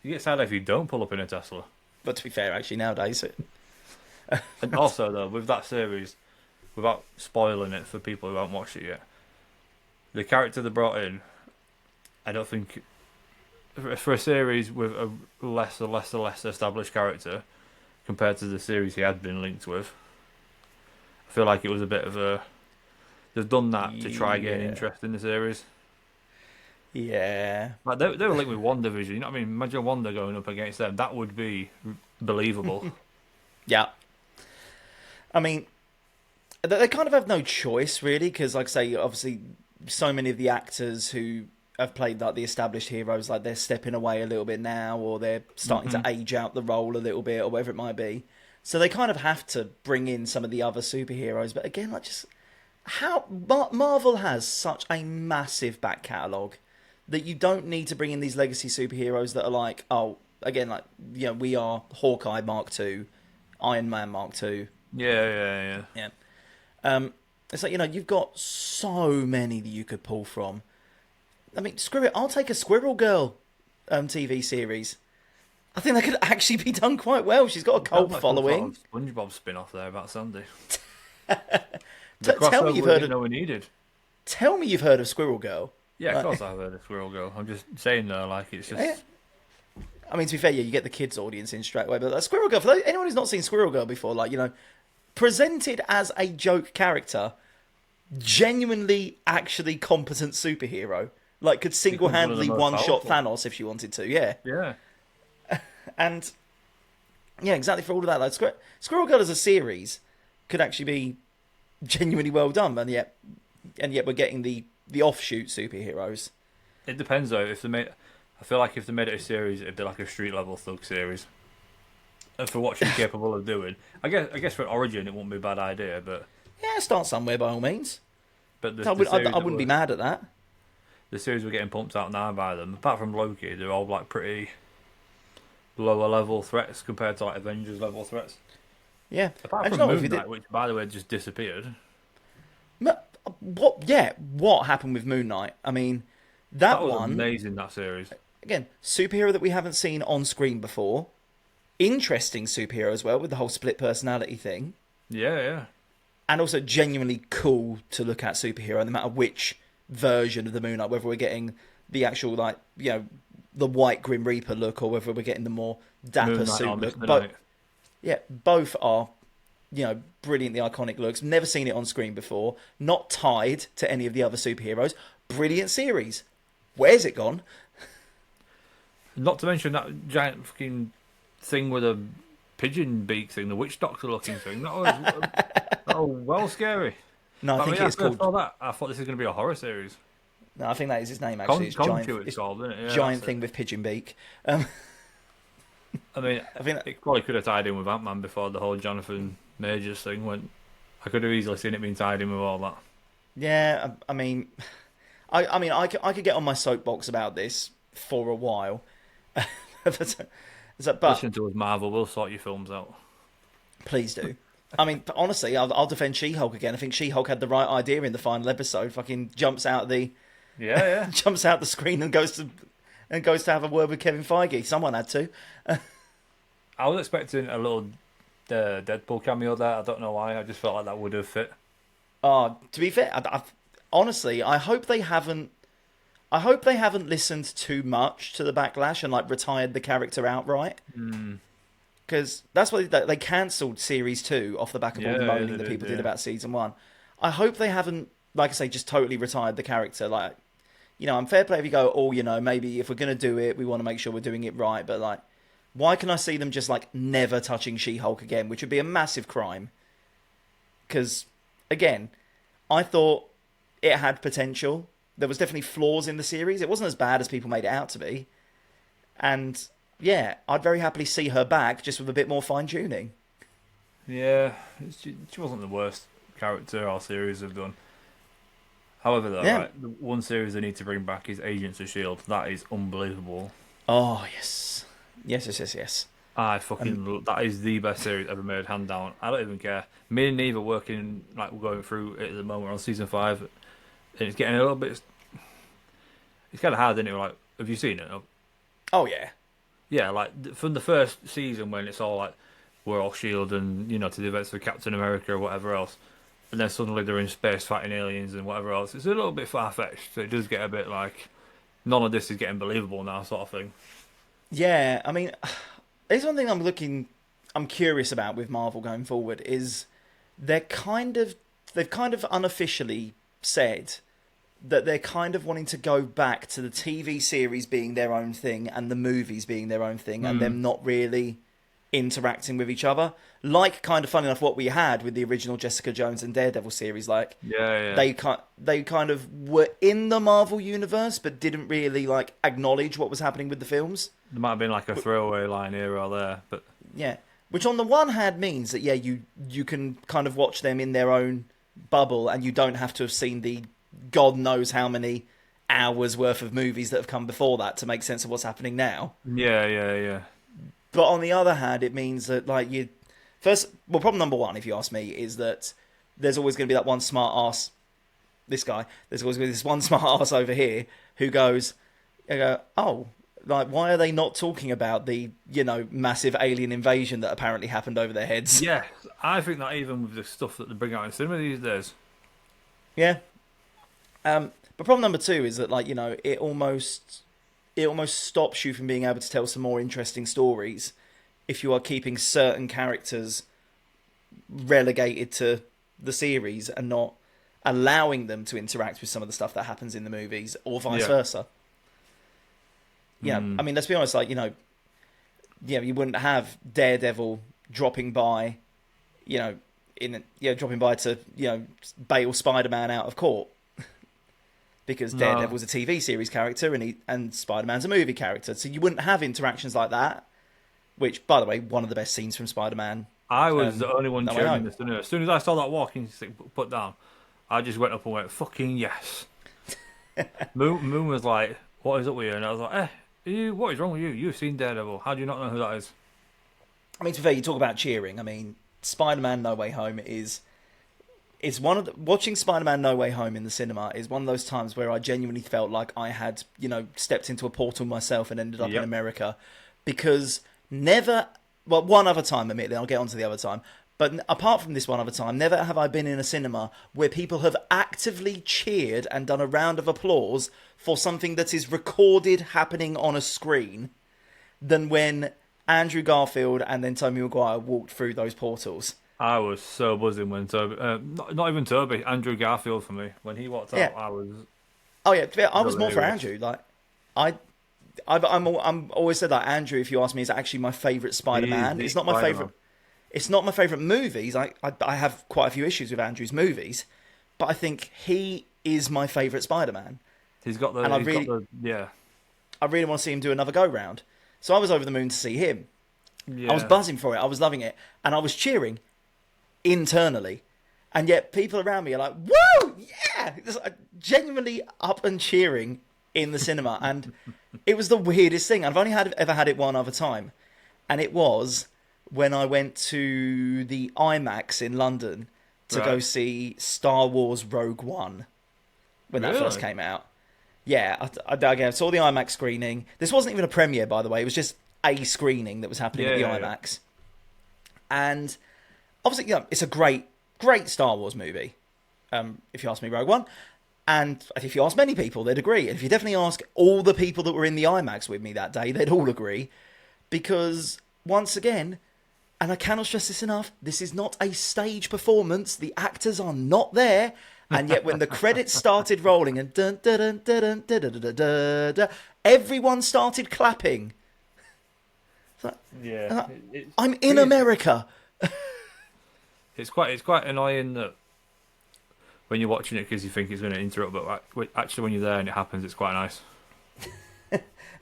You get side-eye if you don't pull up in a Tesla. But to be fair, actually, nowadays... And also, though, with that series, without spoiling it for people who haven't watched it yet, the character they brought in, I don't think... For a series with a less established character, compared to the series he had been linked with, I feel like it was a bit of a... They've done that to try gain interest in the series. Yeah. Like they were linked with WandaVision, you know what I mean? Imagine Wanda going up against them. That would be believable. Yeah. I mean, they kind of have no choice, really, because, like I say, obviously, so many of the actors who have played like the established heroes, like they're stepping away a little bit now, or they're starting to age out the role a little bit, or whatever it might be. So they kind of have to bring in some of the other superheroes. But again, like just how Marvel has such a massive back catalogue that you don't need to bring in these legacy superheroes that are like, oh, again, like, we are Hawkeye Mark II, Iron Man Mark II. Yeah. It's like, you've got so many that you could pull from. I mean, screw it, I'll take a Squirrel Girl TV series. I think that could actually be done quite well. She's got a cult following. Sort of SpongeBob spin-off there about Sandy. Tell me you've heard of... No, we needed. Tell me you've heard of Squirrel Girl. Yeah, of course I've heard of Squirrel Girl. I'm just saying though, like it's just. Yeah. I mean, to be fair, you get the kids' audience in straight away. But Squirrel Girl, for anyone who's not seen Squirrel Girl before, like presented as a joke character, genuinely, actually competent superhero, like could single-handedly one-shot Thanos if she wanted to. Yeah. Yeah. And yeah, exactly for all of that. Like Squirrel Girl as a series could actually be genuinely well done, and yet we're getting the offshoot superheroes. It depends though. I feel like if they made it a series, it'd be like a street level thug series. And for what she's capable of doing, I guess for Origin it wouldn't be a bad idea, but yeah, start somewhere by all means. But I wouldn't be mad at that. The series we're getting pumped out now by them, apart from Loki, they're all like pretty lower level threats compared to like Avengers level threats. Yeah, apart from Moon Knight, which by the way just disappeared. What happened with Moon Knight? I mean, that was one amazing. That series again, superhero that we haven't seen on screen before. Interesting superhero as well with the whole split personality thing. Yeah. And also genuinely cool to look at superhero, no matter which version of the Moon Knight, whether we're getting the actual the white Grim Reaper look, or whether we're getting the more dapper suit look. Both are, brilliantly iconic looks. Never seen it on screen before. Not tied to any of the other superheroes. Brilliant series. Where's it gone? Not to mention that giant fucking thing with a pigeon beak thing, the witch doctor looking thing. That was well scary. No, I think it's called. I thought this is going to be a horror series. No, I think that is his name actually. It's called, isn't it? Yeah, giant thing with pigeon beak. I mean, I think it probably could have tied in with Ant-Man before the whole Jonathan Majors thing went. I could have easily seen it being tied in with all that. Yeah, I mean, I could get on my soapbox about this for a while. But listen to us, Marvel. We'll sort your films out. Please do. I mean, honestly, I'll defend She-Hulk again. I think She-Hulk had the right idea in the final episode. Fucking jumps out the Yeah, jumps out the screen and goes to have a word with Kevin Feige. Someone had to. I was expecting a little Deadpool cameo there. I don't know why. I just felt like that would have fit. Oh, to be fair, honestly, I hope they haven't. I hope they haven't listened too much to the backlash and like retired the character outright. Because that's what they cancelled series 2 off the back of all the moaning that people did about season 1. I hope they haven't, like I say, just totally retired the character. Like, I'm fair play if you go, oh, maybe if we're gonna do it, we want to make sure we're doing it right. But like, why can I see them just like never touching She-Hulk again, which would be a massive crime? Because again, I thought it had potential. There was definitely flaws in the series. It wasn't as bad as people made it out to be. And yeah, I'd very happily see her back, just with a bit more fine-tuning. Yeah, she wasn't the worst character our series have done. However, though, right, the one series they need to bring back is Agents of S.H.I.E.L.D. That is unbelievable. Oh, yes. Yes. That is the best series ever made, hand down. I don't even care. Me and Neve are working, like, we're going through it at the moment. We're on season 5, and it's getting a little bit. It's kind of hard, isn't it? Like, have you seen it? Oh yeah. Yeah, like from the first season when it's all like we're all Shield and to the events of Captain America or whatever else, and then suddenly they're in space fighting aliens and whatever else. It's a little bit far fetched, so it does get a bit like none of this is getting believable now, sort of thing. Yeah, I mean, there's one thing I'm curious about with Marvel going forward is they've kind of unofficially said that they're kind of wanting to go back to the TV series being their own thing and the movies being their own thing, and them not really interacting with each other. Like, kind of funny enough, what we had with the original Jessica Jones and Daredevil series. Like, they kind of were in the Marvel universe, but didn't really like acknowledge what was happening with the films. There might have been like a throwaway line here or there, but yeah, which on the one hand means that you can kind of watch them in their own bubble, and you don't have to have seen the God knows how many hours worth of movies that have come before that to make sense of what's happening now. Yeah. But on the other hand, it means that like problem number one, if you ask me, is that there's always going to be that one smart ass. This guy, there's always going to be this one smart ass over here who goes, oh, like why are they not talking about the massive alien invasion that apparently happened over their heads? Yeah, I think that even with the stuff that they bring out in cinema these days. Yeah. But problem number 2 is that it almost stops you from being able to tell some more interesting stories if you are keeping certain characters relegated to the series and not allowing them to interact with some of the stuff that happens in the movies, or vice versa. Yeah, I mean, let's be honest. You wouldn't have Daredevil dropping by, dropping by to bail Spider-Man out of court. Because Daredevil's a TV series character and Spider-Man's a movie character. So you wouldn't have interactions like that. Which, by the way, one of the best scenes from Spider-Man. I was the only one cheering this. As soon as I saw that walking stick put down, I just went up and went, fucking yes. Moon was like, what is up with you? And I was like, what is wrong with you? You've seen Daredevil. How do you not know who that is? I mean, to be fair, you talk about cheering. I mean, Spider-Man No Way Home is one of watching Spider-Man No Way Home in the cinema is one of those times where I genuinely felt like I had, stepped into a portal myself and ended up in America, because one other time, admittedly, I'll get onto the other time, but apart from this one other time, never have I been in a cinema where people have actively cheered and done a round of applause for something that is recorded happening on a screen than when Andrew Garfield and then Tobey Maguire walked through those portals. I was so buzzing when Toby, not even Toby, Andrew Garfield for me. When he walked out, I was. Oh yeah, I was more for Andrew. Like, I'm always said that Andrew, if you ask me, is actually my favourite Spider-Man. It's not my favourite. It's not my favourite movies. I have quite a few issues with Andrew's movies, but I think he is my favourite Spider-Man. He's got the. And I really want to see him do another go round. So I was over the moon to see him. Yeah. I was buzzing for it. I was loving it, and I was cheering internally, and yet people around me are like, "Woo, yeah!" Just genuinely up and cheering in the cinema, and it was the weirdest thing. I've only ever had it one other time, and it was when I went to the IMAX in London to go Right. see Star Wars Rogue One when that first Really? came out. Yeah, again, I saw the IMAX screening. This wasn't even a premiere, by the way. It was just a screening that was happening at Yeah, the yeah, yeah. IMAX. And obviously, it's a great, great Star Wars movie. If you ask me, Rogue One. And if you ask many people, they'd agree. And if you definitely ask all the people that were in the IMAX with me that day, they'd all agree. Because, once again, and I cannot stress this enough, this is not a stage performance. The actors are not there. And yet, when the credits started rolling and dun dun dun dun dun dun dun dun dun, everyone started clapping. It's like, Yeah. It's I'm in thing is, America. it's quite annoying that when you're watching it because you think it's going to interrupt, but actually when you're there and it happens, it's quite nice.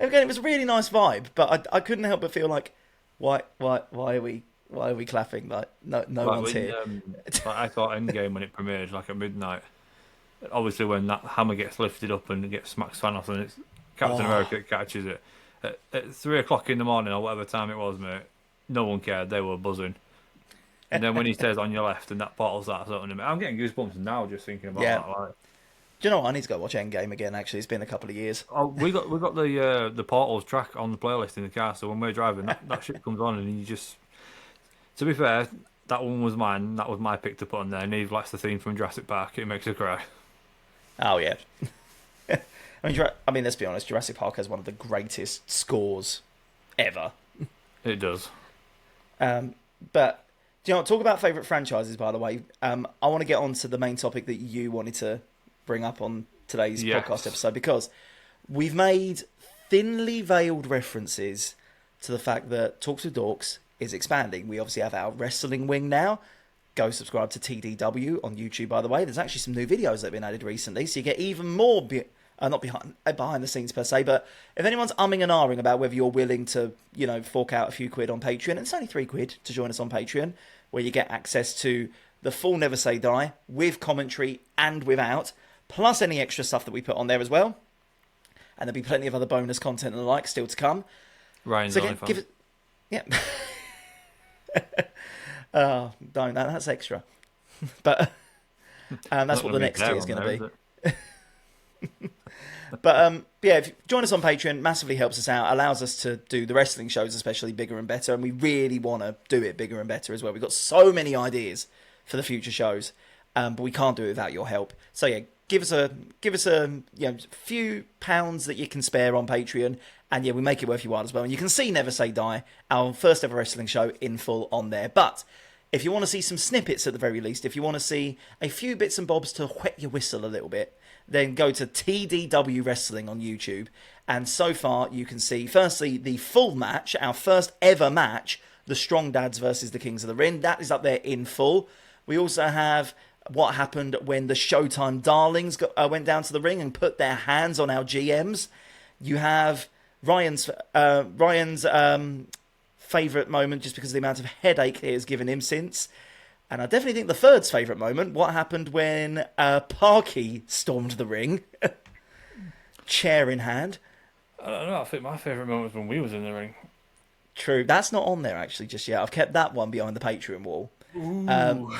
Again, it was a really nice vibe, but I couldn't help but feel like, why are we clapping? Like, no Like one's when here. like I thought Endgame when it premiered, like at midnight. Obviously, when that hammer gets lifted up and gets smacked Thanos, and it's Captain Oh, America that catches it at 3 o'clock in the morning or whatever time it was, mate. No one cared; they were buzzing. And then when he says on your left and that portal starts opening, I'm getting goosebumps now just thinking about yeah. that. Like, Do you know what? I need to go watch Endgame again. Actually, it's been a couple of years. oh, we got the portals track on the playlist in the car, so when we're driving, that shit comes on, and you just. To be fair, that one was mine. That was my pick to put on there. Neve likes the theme from Jurassic Park. It makes her cry. Oh yeah. I mean, let's be honest. Jurassic Park has one of the greatest scores ever. It does. Um, but do you know what? Talk about favorite franchises. By the way, I want to get on to the main topic that you wanted to bring up on today's podcast Yes. episode because we've made thinly veiled references to the fact that Talks with Dorks is expanding. We obviously have our wrestling wing now. Go subscribe to TDW on YouTube, by the way. There's actually some new videos that have been added recently, so you get even more, not behind the scenes per se, but if anyone's umming and ahhing about whether you're willing to, fork out a few quid on Patreon, and it's only £3 to join us on Patreon, where you get access to the full Never Say Die with commentary and without, plus any extra stuff that we put on there as well. And there'll be plenty of other bonus content and the like still to come. Ryan's So only again, fan. give it, yeah. Don't, that's extra. But that's Not what gonna the be next there tier is on going to there, be. is it? But yeah, if you join us on Patreon, massively helps us out, allows us to do the wrestling shows especially bigger and better, and we really want to do it bigger and better as well. We've got so many ideas for the future shows, but we can't do it without your help. So yeah, give us a few pounds that you can spare on Patreon, and yeah, we make it worth your while as well. And you can see Never Say Die, our first ever wrestling show, in full on there. But if you want to see some snippets at the very least, if you want to see a few bits and bobs to whet your whistle a little bit, then go to TDW Wrestling on YouTube. And so far, you can see, firstly, the full match, our first ever match, the Strong Dads versus the Kings of the Ring. That is up there in full. We also have what happened when the Showtime Darlings went down to the ring and put their hands on our GMs. You have Ryan's favourite moment, just because of the amount of headache it has given him since. And I definitely think the third's favourite moment, what happened when Parky stormed the ring, chair in hand. I don't know. I think my favourite moment was when we was in the ring. True, that's not on there actually just yet. I've kept that one behind the Patreon wall. Ooh.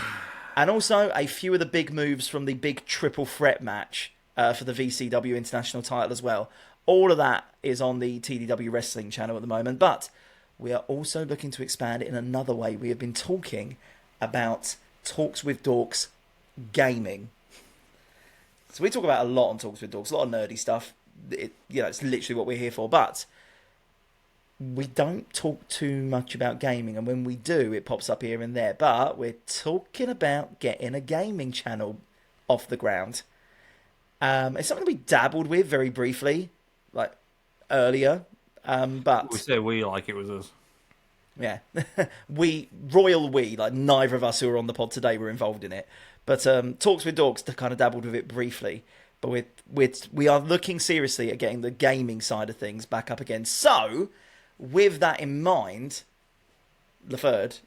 And also a few of the big moves from the big triple threat match for the VCW International title as well. All of that is on the TDW Wrestling channel at the moment. But we are also looking to expand it in another way. We have been talking about Talks with Dorks gaming. So we talk about a lot on Talks with Dorks, a lot of nerdy stuff. It's literally what we're here for. But we don't talk too much about gaming, and when we do, it pops up here and there. But we're talking about getting a gaming channel off the ground. It's something we dabbled with very briefly, like earlier. But We say we like it was us. yeah, we, like neither of us who are on the pod today were involved in it. But Talks with Dogs kind of dabbled with it briefly. But we are looking seriously at getting the gaming side of things back up again. So, with that in mind, Laferde,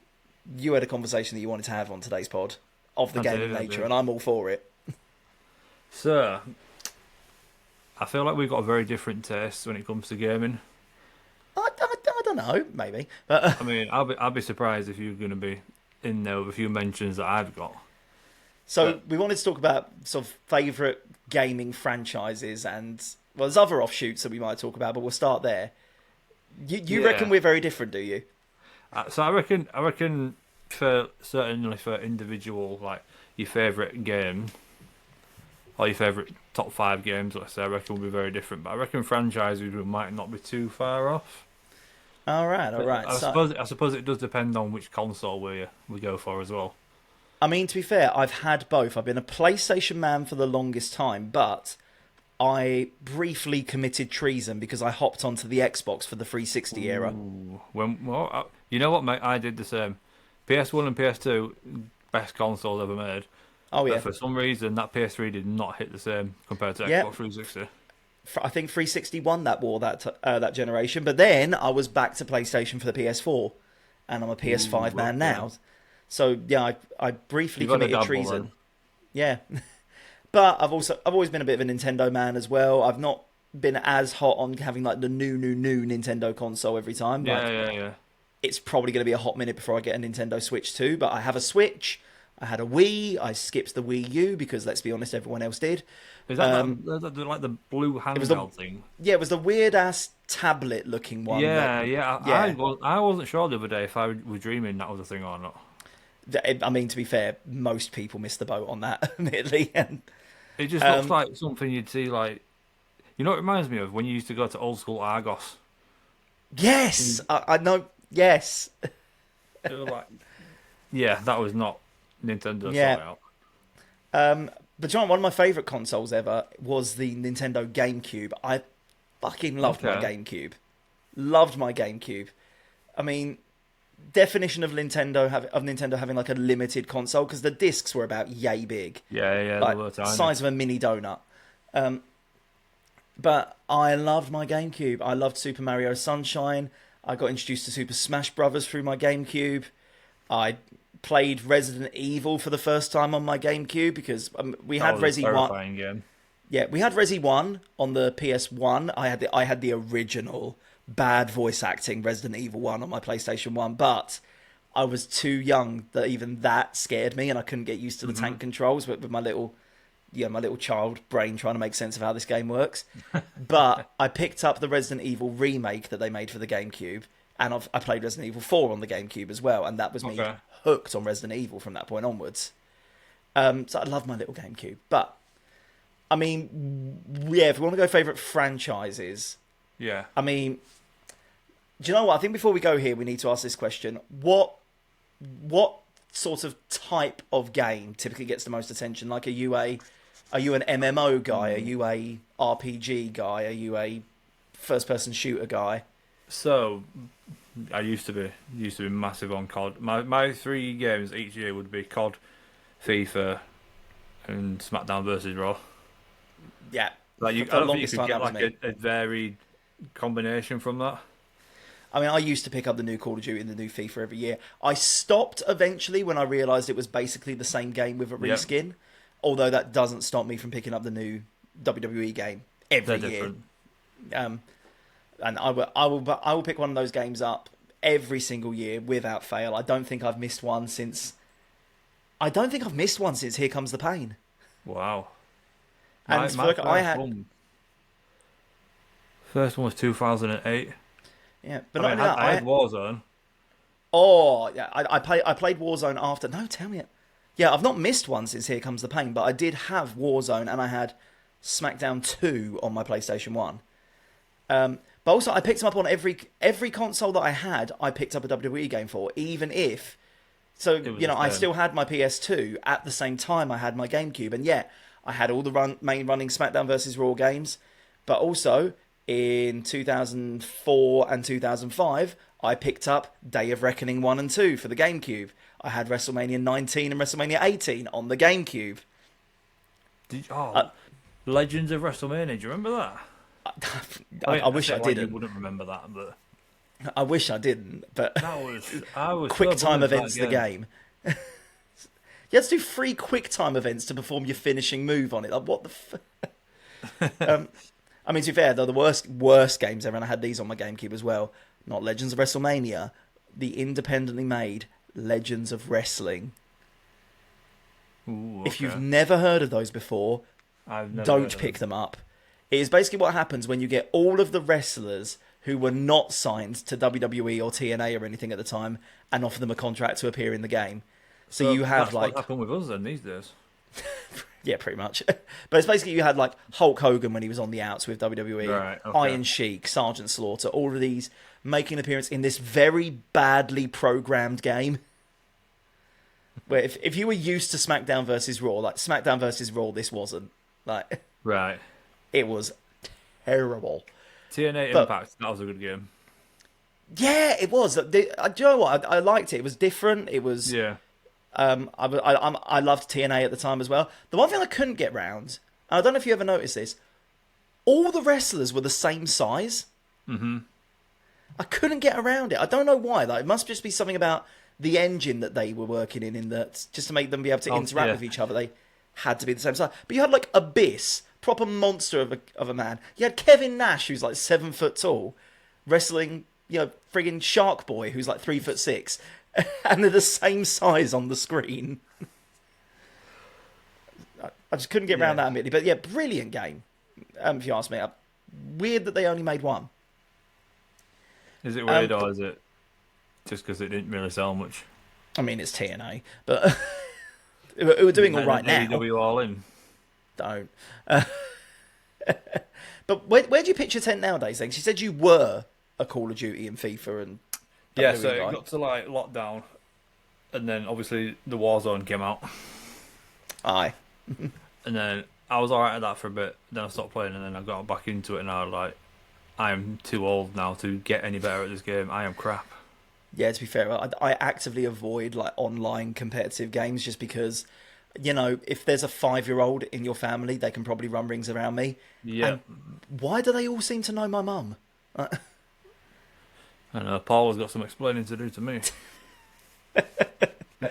you had a conversation that you wanted to have on today's pod of the gaming nature, and I'm all for it. So, I feel like we've got a very different taste when it comes to gaming. I don't don't know, maybe. But I mean, I'll be surprised if you're going to be in there with a few mentions that I've got. so But we wanted to talk about sort of favourite gaming franchises, and well, there's other offshoots that we might talk about, but we'll start there. You reckon yeah, we're very different, do you? so I reckon for certainly for individual like your favourite game or your favourite top 5 games, let's say, I reckon will be very different. But I reckon franchises we might not be too far off. All right, all But right. I suppose it does depend on which console we go for as well. I mean, to be fair, I've had both. I've been a PlayStation man for the longest time, but I briefly committed treason because I hopped onto the Xbox for the 360 era. Ooh. You know what, mate? I did the same. PS1 and PS2, best consoles ever made. Oh But yeah, for some reason, that PS3 did not hit the same compared to yeah. Xbox 360. I think 361 that war that generation. But then I was back to PlayStation for the PS4, and I'm a PS5 man Okay. now. So yeah, I briefly You've had a committed dabble treason. then. Yeah, but I've always been a bit of a Nintendo man as well. I've not been as hot on having like the new Nintendo console every time. Yeah, Like yeah, yeah. it's probably going to be a hot minute before I get a Nintendo Switch too. But I have a Switch. I had a Wii. I skipped the Wii U because let's be honest, everyone else did. Is that like the blue was the handheld thing? Yeah, it was the weird ass tablet looking one. Yeah, yeah. Yeah. I wasn't sure the other day if I was dreaming that was a thing or not. I mean, to be fair, most people missed the boat on that, admittedly. And It just looks like something you'd see like, you know what it reminds me of? When you used to go to old school Argos. yes, I know. Yes, It was like, yeah, that was not Nintendo Yeah. sort out. but John, one of my favorite consoles ever was the Nintendo GameCube. I fucking loved my Okay. GameCube. Loved my GameCube. I mean, definition of Nintendo having like a limited console because the discs were about yay big. Yeah, yeah, Like they were tiny. size of a mini donut. But I loved my GameCube. I loved Super Mario Sunshine. I got introduced to Super Smash Brothers through my GameCube. I played Resident Evil for the first time on my GameCube because we That had was a Resi 1. terrifying game. Yeah, we had Resi 1 on the PS1. I had the original bad voice acting Resident Evil 1 on my PlayStation 1, but I was too young that even that scared me and I couldn't get used to the tank controls with my little child brain trying to make sense of how this game works. But I picked up the Resident Evil remake that they made for the GameCube, and I played Resident Evil 4 on the GameCube as well, and that was me Okay. hooked on Resident Evil from that point onwards. So I love my little GameCube. But, I mean, yeah, if we want to go favourite franchises, Yeah. I mean, do you know what? I think before we go here, we need to ask this question. What sort of type of game typically gets the most attention? Like, are you an MMO guy? Are you a RPG guy? Are you a first-person shooter guy? So, I used to be massive on COD. My 3 games each year would be COD, FIFA, and SmackDown versus Raw. Yeah. Like For I the don't think you longest could time, get that was like a varied combination from that. I mean, I used to pick up the new Call of Duty and the new FIFA every year. I stopped eventually when I realised it was basically the same game with a Yep. reskin. Although that doesn't stop me from picking up the new WWE game every They're year. different. And I will pick one of those games up every single year without fail. I don't think I've missed one since Here Comes the Pain. Wow. And My look, I had first one was 2008. yeah, but I not mean, only that, I had Warzone. oh yeah, I played Warzone after. No, tell me it. Yeah, I've not missed one since Here Comes the Pain, but I did have Warzone and I had SmackDown 2 on my PlayStation 1. But also, I picked them up on every console that I had. I picked up a WWE game for, even if. So was you know, the I same. still had my PS2 at the same time I had my GameCube, and yeah, I had all the main running SmackDown versus Raw games. But also in 2004 and 2005, I picked up Day of Reckoning 1 and 2 for the GameCube. I had WrestleMania 19 and WrestleMania 18 on the GameCube. Legends of WrestleMania. Do you remember that? I wish I get why didn't. You wouldn't remember that, but I wish I didn't, but I was quick so time buzzed that events the game. You had to do 3 quick time events to perform your finishing move on it. Like, what the I mean, to be fair, though, the worst games ever, and I had these on my GameCube as well. not Legends of WrestleMania, the independently made Legends of Wrestling. Ooh, If you've okay. never heard of those before, I've never heard don't of pick them. them up. It is basically what happens when you get all of the wrestlers who were not signed to WWE or TNA or anything at the time and offer them a contract to appear in the game. So So you have that's what like, happened with us then these days. yeah, pretty much. But it's basically you had like Hulk Hogan when he was on the outs with WWE, Right, okay. Iron Sheik, Sergeant Slaughter, all of these making an appearance in this very badly programmed game. Where if you were used to SmackDown versus Raw, like SmackDown versus Raw, this wasn't. Like, Right. it was terrible. TNA But- Impact, that was a good game. Yeah, it was. Do you know what? I liked it. It was different. It was. Yeah. I loved TNA at the time as well. The one thing I couldn't get round, and I don't know if you ever noticed this, all the wrestlers were the same size. Mm-hmm. I couldn't get around it. I don't know why. Like, it must just be something about the engine that they were working in that just to make them be able to interact yeah. with each other, they had to be the same size. But you had like Abyss, proper monster of a man. You had Kevin Nash, who's like 7 foot tall, wrestling, friggin' Shark Boy, who's like 3'6", and they're the same size on the screen. I just couldn't get around that immediately. But yeah, brilliant game. If you ask me, weird that they only made one. Is it weird or is it just because it didn't really sell much? I mean, it's TNA, but we're doing all right now. AEW All In. Don't. But where do you pitch your tent nowadays? Then she said you were a Call of Duty and FIFA and Yeah, WWE so it guy. got to like lockdown, and then obviously the Warzone came out, Aye. and then I was alright at that for a bit. Then I stopped playing, and then I got back into it, and I was like, I am too old now to get any better at this game. I am crap. Yeah, to be fair, I actively avoid like online competitive games just because, if there's a 5-year-old in your family, they can probably run rings around me. Yeah. And why do they all seem to know my mum? And Paul has got some explaining to do to me. I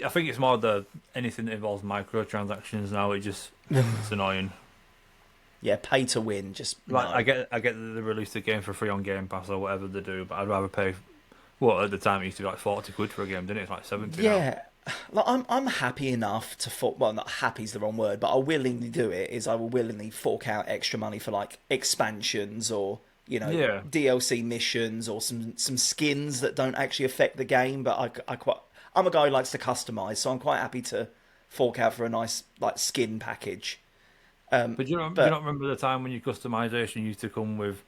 think it's more anything that involves microtransactions now. It's annoying. Yeah, pay to win. Just Like no. I get that they release the game for free on Game Pass or whatever they do, but I'd rather pay. Well, at the time it used to be like 40 quid for a game, didn't it? It's like 70 now. Yeah, like I'm happy enough to well, not happy is the wrong word, but I'll willingly do it. I will willingly fork out extra money for like expansions or Yeah. DLC missions or some skins that don't actually affect the game. But I'm a guy who likes to customize, so I'm quite happy to fork out for a nice like skin package. But do you not remember the time when your customization used to come with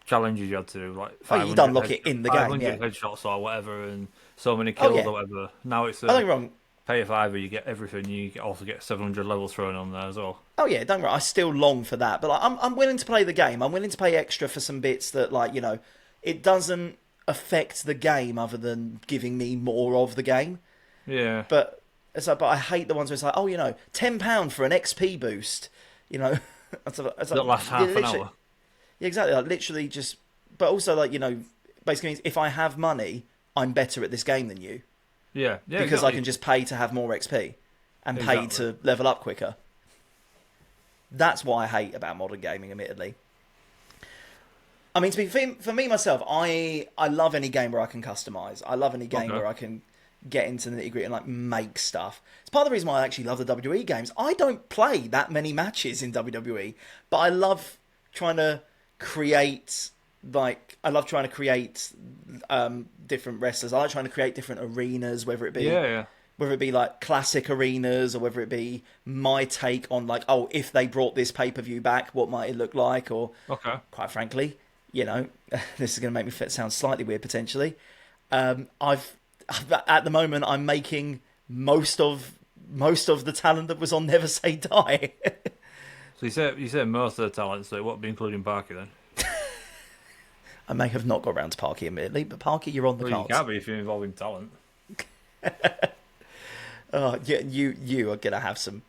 challenges you had to do, like 500 you'd unlock it in the game, 500 yeah. headshots or whatever, and so many kills yeah. or whatever. Now it's Oh, don't get me wrong. pay a fiver, you get everything. You also get 700 levels thrown on there as well. Oh yeah, don't worry. I still long for that, but like, I'm willing to play the game. I'm willing to pay extra for some bits that it doesn't affect the game other than giving me more of the game. Yeah. But but I hate the ones where it's like, £10 for an XP boost. That lasts half an hour. Yeah, exactly. Like literally just, but also basically means if I have money, I'm better at this game than you Yeah. because exactly. I can just pay to have more XP and pay Exactly. to level up quicker. That's what I hate about modern gaming, admittedly. I mean, for me myself, I love any game where I can customize. I love any game where I can get into the nitty gritty and like make stuff. It's part of the reason why I actually love the WWE games. I don't play that many matches in WWE, but I love trying to create different wrestlers. I like trying to create different arenas, whether it be whether it be like classic arenas or whether it be my take on like, if they brought this pay-per-view back, what might it look like? Or quite frankly, this is going to make me sound slightly weird potentially. At the moment, I'm making most of the talent that was on Never Say Die. So you said most of the talent, so it won't be including Parky then? I may have not got around to Parky, admittedly, but Parky, you're on the Well, you cards. can't be if you're involving talent. You are gonna have some.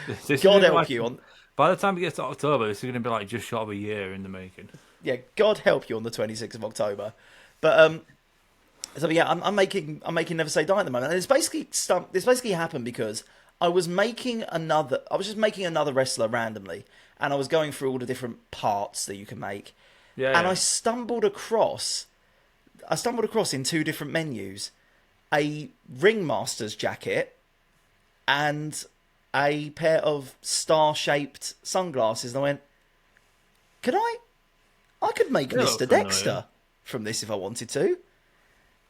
This is God gonna be help like- you on. By the time it gets to October, this is going to be like just short of a year in the making. Yeah, God help you on the 26th of October. But I'm making Never Say Die at the moment, and it's basically happened because I was just making another wrestler randomly, and I was going through all the different parts that you can make, Yeah, and yeah. I stumbled across in two different menus a ringmaster's jacket and a pair of star-shaped sunglasses, and I went, "Can I could make They look Mr. familiar. Dexter from this if I wanted to.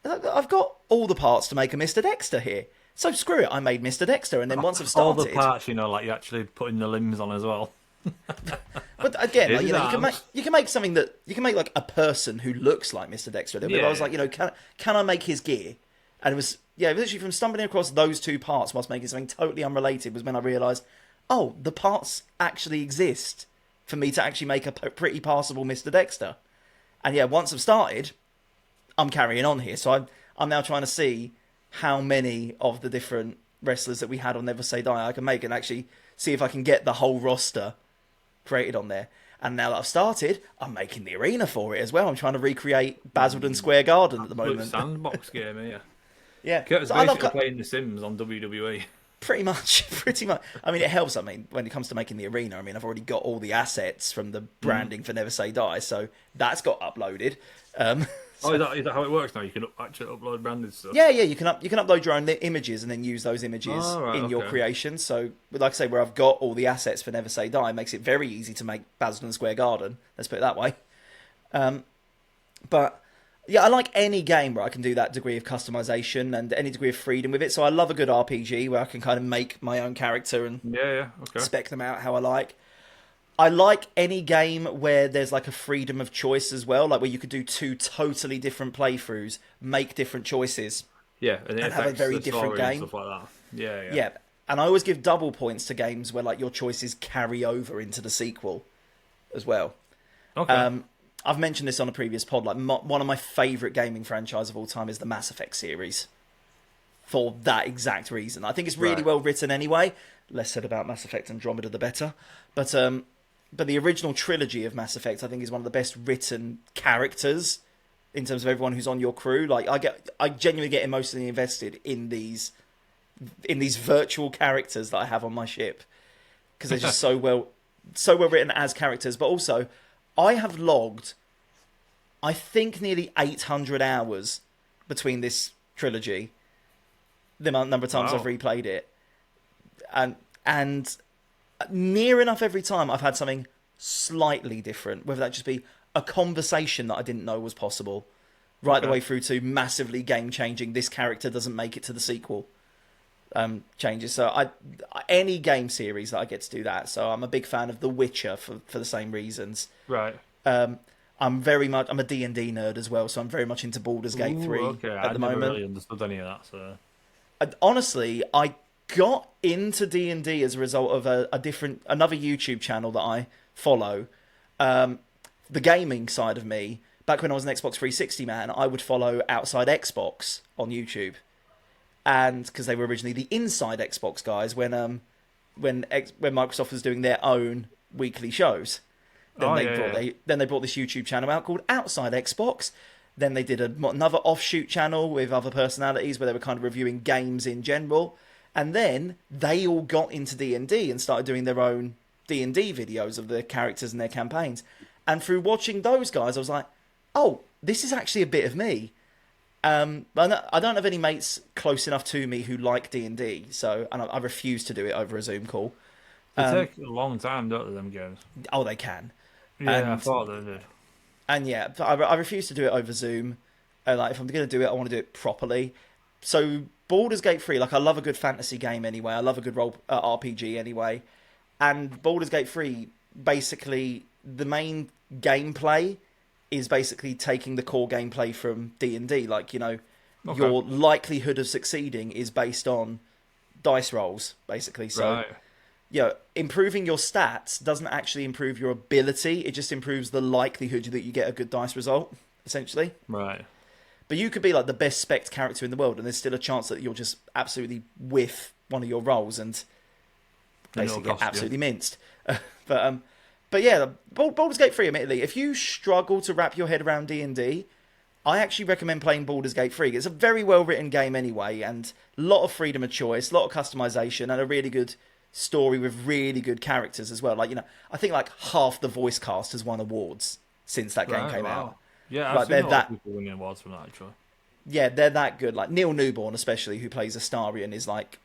I've got all the parts to make a Mr. Dexter here. So screw it, I made Mr. Dexter, and then once I've All started, the parts, like you actually putting the limbs on as well. but again, Here's like, his you can make something that you can make like a person who looks like Mr. Dexter a little bit. But I was Yeah. like, can I make his gear? And it was literally from stumbling across those two parts whilst making something totally unrelated was when I realised, oh, the parts actually exist for me to actually make a pretty passable Mr. Dexter. And yeah, once I've started, I'm carrying on here. So I'm now trying to see how many of the different wrestlers that we had on Never Say Die I can make, and actually see if I can get the whole roster created on there. And now that I've started, I'm making the arena for it as well. I'm trying to recreate Basildon Square Garden at the Absolute moment. sandbox game, yeah. Yeah, Kurt's so I love basically playing The Sims on WWE. pretty much, pretty much. I mean, it helps. I mean, when it comes to making the arena, I mean, I've already got all the assets from the branding for Never Say Die, so that's got uploaded. Is that how it works now? You can actually upload branded stuff? Yeah, you can upload your own images and then use those images Oh, right, in your okay. creation. So, like I say, where I've got all the assets for Never Say Die, makes it very easy to make Basildon Square Garden. Let's put it that way. But yeah, I like any game where I can do that degree of customization and any degree of freedom with it. So I love a good RPG where I can kind of make my own character and Yeah, okay. spec them out how I like. I like any game where there's like a freedom of choice as well, like where you could do two totally different playthroughs, make different choices. Yeah, and it and have a affects very the different story and game. stuff like that. Yeah, yeah. Yeah, and I always give double points to games where like your choices carry over into the sequel as well. Okay. I've mentioned this on a previous pod. Like one of my favourite gaming franchise of all time is the Mass Effect series. For that exact reason, I think it's really Right. well written anyway. Less said about Mass Effect Andromeda, the better. But the original trilogy of Mass Effect, I think, is one of the best written characters in terms of everyone who's on your crew. Like I genuinely get emotionally invested in these virtual characters that I have on my ship because they're just so well written as characters. But also, I have logged, I think, nearly 800 hours between this trilogy. The number of times Wow. I've replayed it, and near enough every time I've had something slightly different, whether that just be a conversation that I didn't know was possible, right the Okay. way through to massively game changing. This character doesn't make it to the sequel. Changes. So any game series that I get to do that. So I'm a big fan of The Witcher for the same reasons. Right. I'm a D&D nerd as well, so I'm very much into Baldur's Gate 3 Okay. at I the never moment. really understood any of that, so... Honestly, I got into D&D as a result of another YouTube channel that I follow. The gaming side of me, back when I was an Xbox 360 man, I would follow Outside Xbox on YouTube. And because they were originally the Inside Xbox guys when Microsoft was doing their own weekly shows. Then they brought this YouTube channel out called Outside Xbox. Then they did another offshoot channel with other personalities where they were kind of reviewing games in general. And then they all got into D&D and started doing their own D&D videos of their characters and their campaigns. And through watching those guys, I was like, oh, this is actually a bit of me. But I don't have any mates close enough to me who like D&D, so I refuse to do it over a Zoom call. They take a long time, don't they, them games? Oh, they can. Yeah, I thought they did. And yeah, I refuse to do it over Zoom. Like, if I'm going to do it, I want to do it properly. So Baldur's Gate 3, like, I love a good fantasy game anyway. I love a good role RPG anyway. And Baldur's Gate 3, basically, the main gameplay is basically taking the core gameplay from D&D. Like, Okay. your likelihood of succeeding is based on dice rolls, basically. So, Right. improving your stats doesn't actually improve your ability. It just improves the likelihood that you get a good dice result, essentially. Right. But you could be like the best spec'd character in the world, and there's still a chance that you'll just absolutely whiff one of your rolls and basically get absolutely minced. But yeah, Baldur's Gate 3, admittedly, if you struggle to wrap your head around D&D, I actually recommend playing Baldur's Gate 3. It's a very well-written game anyway, and a lot of freedom of choice, a lot of customization, and a really good story with really good characters as well. Like, I think like half the voice cast has won awards since that game Right, came wow. out. Yeah, I've Like seen they're a lot of that people winning awards from that, actually. yeah, they're that good. Like Neil Newborn, especially, who plays Astarion, is like,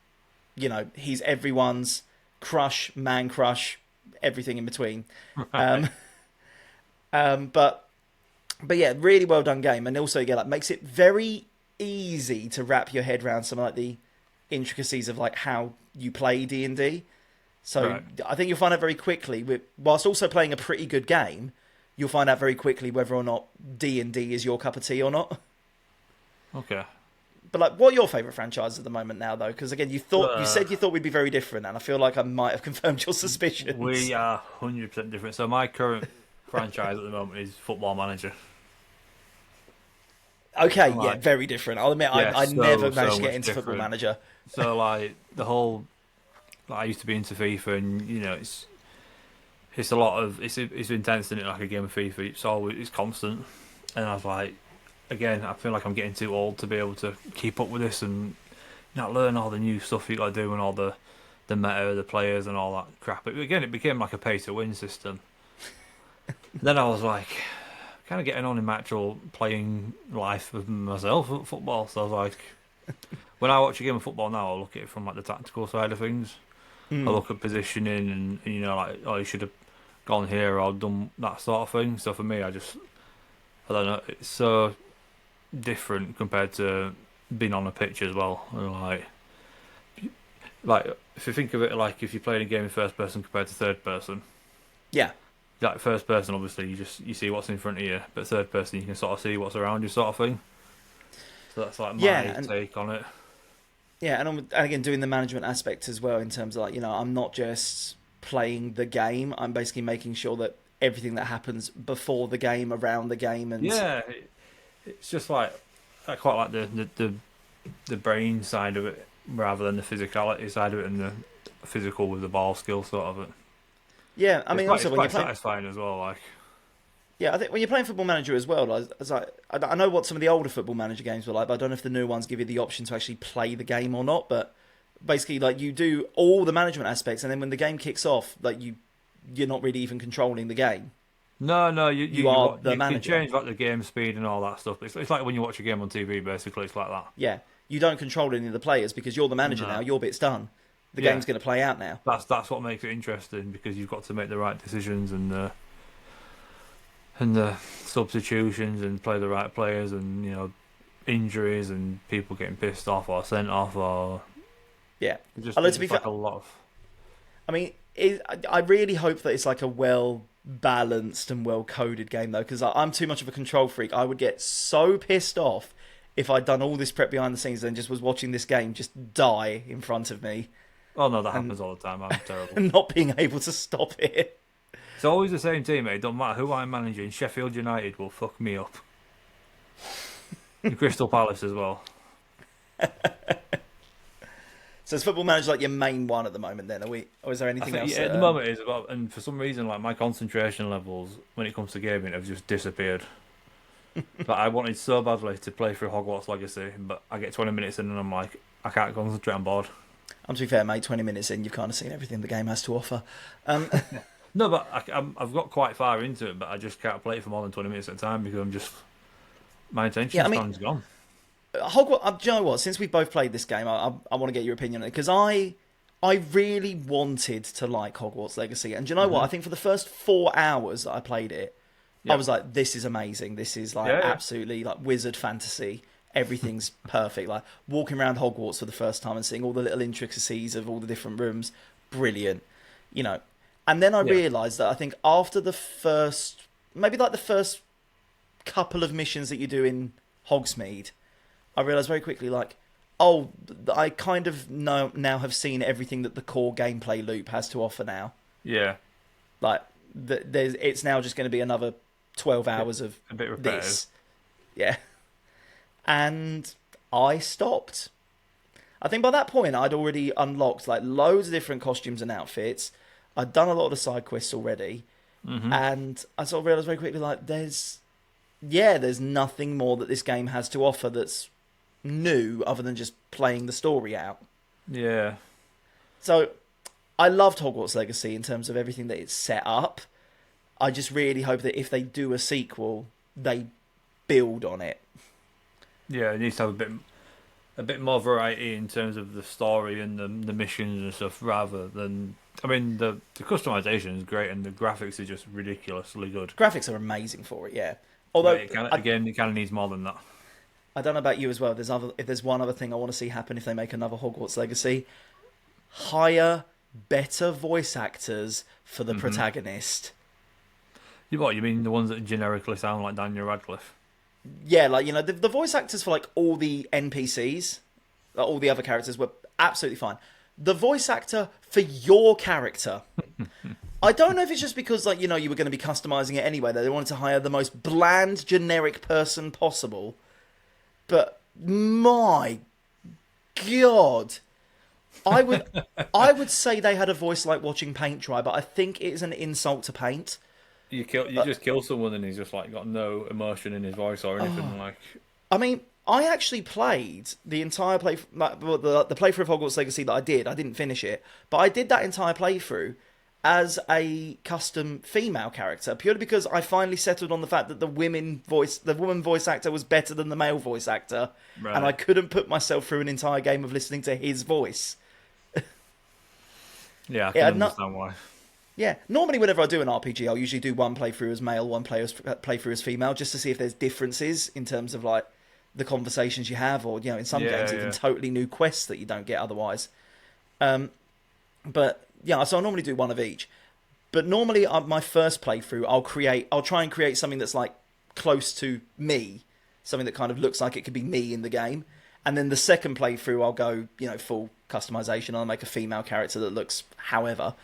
he's everyone's crush, man crush, everything in between. Right. Um, but yeah, really well done game, and also like makes it very easy to wrap your head around some like the intricacies of like how you play D&D. So Right. I think you'll find out very quickly, whilst also playing a pretty good game, you'll find out very quickly whether or not D&D is your cup of tea or not. Okay. But like, what are your favourite franchises at the moment now, though? Because again, you Uh, said you thought we'd be very different, and I feel like I might have confirmed your suspicions. we are 100% different. So my current franchise at the moment is Football Manager. Okay, I'm yeah, like, very different. I'll admit, yeah, I never managed so to get much into Football different. Manager. So like the whole, like, I used to be into FIFA, and it's a lot of it's intense, isn't it? Like a game of FIFA, it's constant, and I was like, again, I feel like I'm getting too old to be able to keep up with this and not learn all the new stuff you got to do and all the meta, the players, and all that crap. But again, it became like a pay to win system. Then I was like, kind of getting on in my actual playing life with myself at football. So I was like, when I watch a game of football now, I look at it from like the tactical side of things. I Hmm. look at positioning and like, oh, you should have gone here or done that sort of thing. So for me, I don't know, it's so different compared to being on a pitch as well. And like if you think of it, like if you're playing a game in first person compared to third person, Yeah, like first person, obviously you see what's in front of you, but third person you can sort of see what's around you, sort of thing. So that's like yeah, my and take on it. and again doing the management aspect as well in terms of like I'm not just playing the game. I'm basically making sure that everything that happens before the game, around the game, and Yeah, it's just like I quite like the brain side of it rather than the physicality side of it and the physical with the ball skill sort of it. yeah. I mean, also It's when you're quite playing, satisfying as well. Like, yeah, I think when you're playing Football Manager as well, I know what some of the older Football Manager games were like, but I don't know if the new ones give you the option to actually play the game or not. But basically, like you do all the management aspects, and then when the game kicks off, like you're not really even controlling the game. no, You are the you can manager. change like the game speed and all that stuff. It's like when you watch a game on TV. Basically, it's like that. Yeah, you don't control any of the players because you're the manager now. No, Your bit's done. The yeah, game's going to play out now. that's what makes it interesting because you've got to make the right decisions and the substitutions and play the right players and injuries and people getting pissed off or sent off or Yeah. just Although it's to be just fair, like a lot of I mean, I really hope that it's like a well balanced and well coded game though, because I'm too much of a control freak. I would get so pissed off if I'd done all this prep behind the scenes and just was watching this game just die in front of me oh no, that and happens all the time. I'm terrible. and not being able to stop it. It's always the same team, mate. It don't matter who I'm managing. Sheffield United will fuck me up. And Crystal Palace as well. So is Football Manager like your main one at the moment? Then or is there I anything think else? yeah, at the moment it is about, and for some reason, like my concentration levels when it comes to gaming have just disappeared. But I wanted so badly to play through Hogwarts Legacy, but I get 20 minutes in and I'm like, I can't concentrate. I'm bored. To be fair, mate, 20 minutes in, you've kind of seen everything the game has to offer. No, but I've got quite far into it, but I just can't play it for more than 20 minutes at a time because I'm just my attention Yeah, I mean, span's gone. Hogwarts. Do you know what? Since we've both played this game, I want to get your opinion on it because I really wanted to like Hogwarts Legacy, and do you know what? I think for the first 4 hours that I played it, I Yeah, was like, "This is amazing. This is like yeah, absolutely like wizard fantasy. Everything's perfect. Like walking around Hogwarts for the first time and seeing all the little intricacies of all the different rooms, brilliant. You know." And then I yeah, realised that I think after the first, maybe like the first couple of missions that you do in Hogsmeade, I realised very quickly, like, oh, I kind of now have seen everything that the core gameplay loop has to offer now. yeah. Like, it's now just going to be another 12 hours of A bit repetitive. this. Yeah. And I stopped. I think by that point, I'd already unlocked, like, loads of different costumes and outfits. I'd done a lot of the side quests already. Hmm. And I sort of realised very quickly, like, there's nothing more that this game has to offer that's new other than just playing the story out. Yeah, So I loved Hogwarts Legacy in terms of everything that it's set up. I just really hope that if they do a sequel, they build on it. Yeah, it needs to have a bit more variety in terms of the story and the missions and stuff, rather than. I mean, the customization is great and the graphics are just ridiculously good. Graphics are amazing for it, yeah. Although But it kind of needs more than that. I don't know about you as well. If there's one other thing I want to see happen if they make another Hogwarts Legacy, hire better voice actors for the protagonist. You mean the ones that generically sound like Daniel Radcliffe? Yeah, like, you know, the voice actors for like all the NPCs, like, all the other characters were absolutely fine. The voice actor for your character, I don't know if it's just because, like, you know, you were going to be customizing it anyway, that they wanted to hire the most bland, generic person possible. But my God, I would say they had a voice like watching paint dry, but I think it is an insult to paint. You just kill someone and he's just like got no emotion in his voice or anything like. I mean, I actually played the entire the playthrough of Hogwarts Legacy that I did. I didn't finish it, but I did that entire playthrough as a custom female character, purely because I finally settled on the fact that the woman voice actor was better than the male voice actor, Right. and I couldn't put myself through an entire game of listening to his voice. Yeah, I can understand why. Yeah, normally whenever I do an RPG, I'll usually do one playthrough as male, one playthrough as female, just to see if there's differences in terms of like the conversations you have, or, you know, in some games even totally new quests that you don't get otherwise. But yeah, so I normally do one of each. But normally my first playthrough, I'll try and create something that's like close to me, something that kind of looks like it could be me in the game. And then the second playthrough, I'll go, you know, full customization. I'll make a female character that looks however,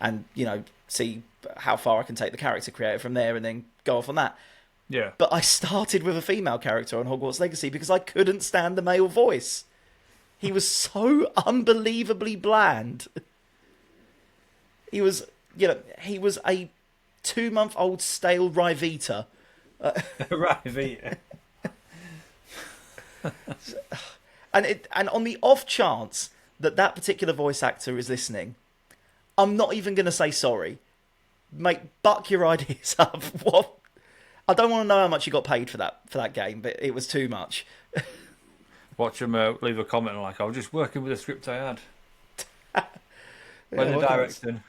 and, you know, see how far I can take the character creator from there, and then go off on that. Yeah. But I started with a female character on Hogwarts Legacy because I couldn't stand the male voice. He was so unbelievably bland. He was, you know, he was a 2-month-old stale Ryvita. Ryvita. And on the off chance that particular voice actor is listening, I'm not even going to say sorry. Mate, buck your ideas up. What? I don't want to know how much you got paid for that game, but it was too much. Watch him leave a comment like, I was just working with a script I had. When Yeah, they're directing.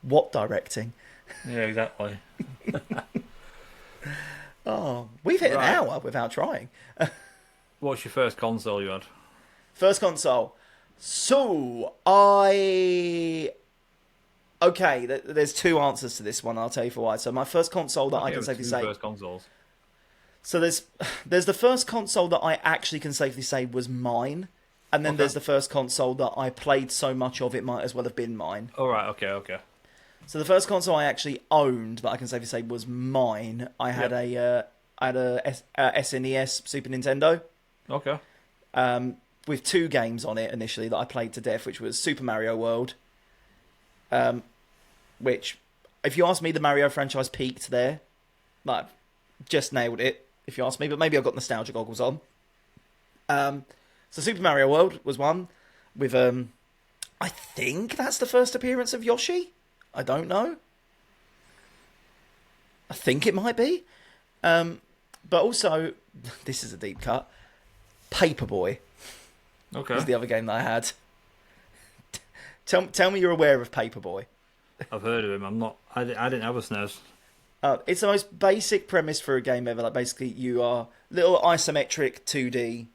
What directing? Yeah, exactly. Oh, we've hit an hour without trying. What's your first console you had? First console. So, okay, there's two answers to this one. I'll tell you for why. So my first console that I can safely say. First consoles. So there's the first console that I actually can safely say was mine, and then there's the first console that I played so much of it might as well have been mine. All right. Okay. So the first console I actually owned that I can safely say was mine. I had a SNES Super Nintendo. Okay. With 2 games on it initially that I played to death, which was Super Mario World. Which, if you ask me, the Mario franchise peaked there. Like, just nailed it, if you ask me. But maybe I've got nostalgia goggles on. So Super Mario World was one. With, I think that's the first appearance of Yoshi. I don't know. I think it might be. But also, this is a deep cut, Paperboy. Okay. Was the other game that I had. Tell me you're aware of Paperboy. I've heard of him. I didn't have a SNES. It's the most basic premise for a game ever. Like, basically, you are little isometric 2D.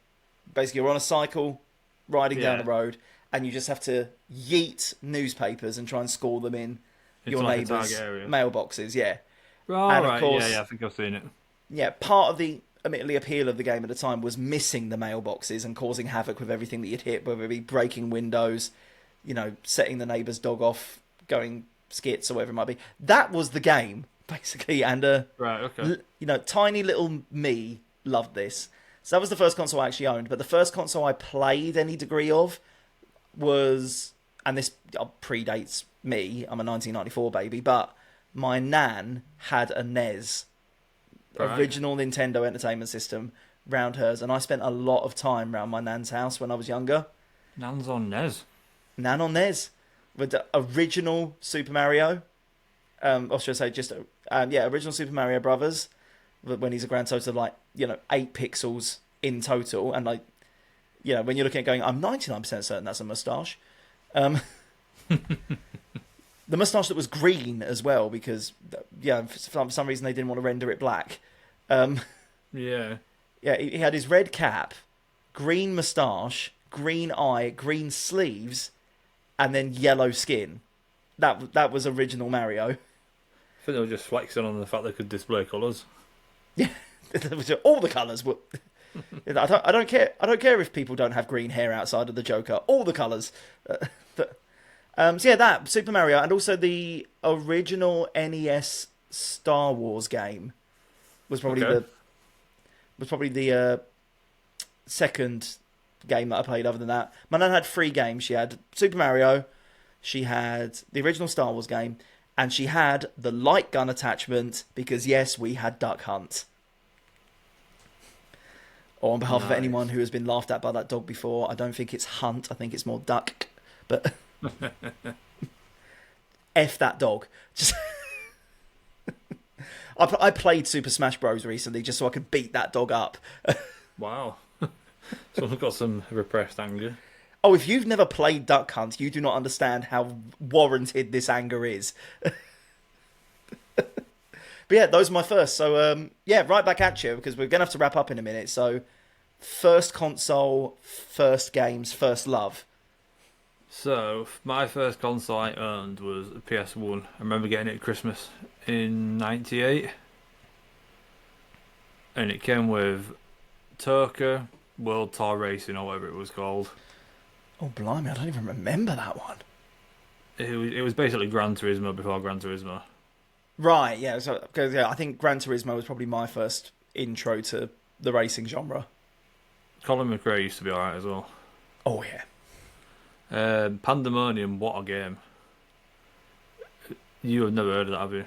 Basically, you're on a cycle, riding down the road, and you just have to yeet newspapers and try and score them in your neighbours' mailboxes. Yeah. Right. Of course, yeah. I think I've seen it. Yeah. Part of the admittedly appeal of the game at the time was missing the mailboxes and causing havoc with everything that you'd hit, whether it be breaking windows, you know, setting the neighbour's dog off, going skits or whatever it might be. That was the game, basically. And right, okay. You know, tiny little me loved this. So that was the first console I actually owned. But the first console I played any degree of was, and this predates me, I'm a 1994 baby, but my nan had a NES, original Nintendo Entertainment System, round hers, and I spent a lot of time round my nan's house when I was younger. Nan's on NES. Nan on NES with the original Super Mario. or should I say just original Super Mario Brothers, when he's a grand total of 8 pixels in total, and when you're looking at going, I'm 99% certain that's a moustache. The moustache that was green as well, because for some reason they didn't want to render it black. Yeah. Yeah, he had his red cap, green moustache, green eye, green sleeves, and then yellow skin. That was original Mario. I think they were just flexing on the fact they could display colours. Yeah, all the colours were. I don't care. I don't care if people don't have green hair outside of the Joker. All the colours. That Super Mario, and also the original NES Star Wars game was probably the second game that I played. Other than that, my nan had 3 games. She had Super Mario, she had the original Star Wars game, and she had the light gun attachment because yes, we had Duck Hunt. Or on behalf of anyone who has been laughed at by that dog before, I don't think it's Hunt. I think it's more Duck. But F that dog. Just I played Super Smash Bros. Recently just so I could beat that dog up. Wow. Someone's got some repressed anger. Oh, if you've never played Duck Hunt, you do not understand how warranted this anger is. But yeah, those are my first. So, right back at you, because we're going to have to wrap up in a minute. So, first console, first games, first love. So, my first console I owned was a PS1. I remember getting it at Christmas in '98. And it came with Turker, World Tour Racing, or whatever it was called. Oh, blimey, I don't even remember that one. It was basically Gran Turismo before Gran Turismo. Right, yeah. So, because I think Gran Turismo was probably my first intro to the racing genre. Colin McRae used to be alright as well. Oh, yeah. Pandemonium, what a game. You have never heard of that, have you?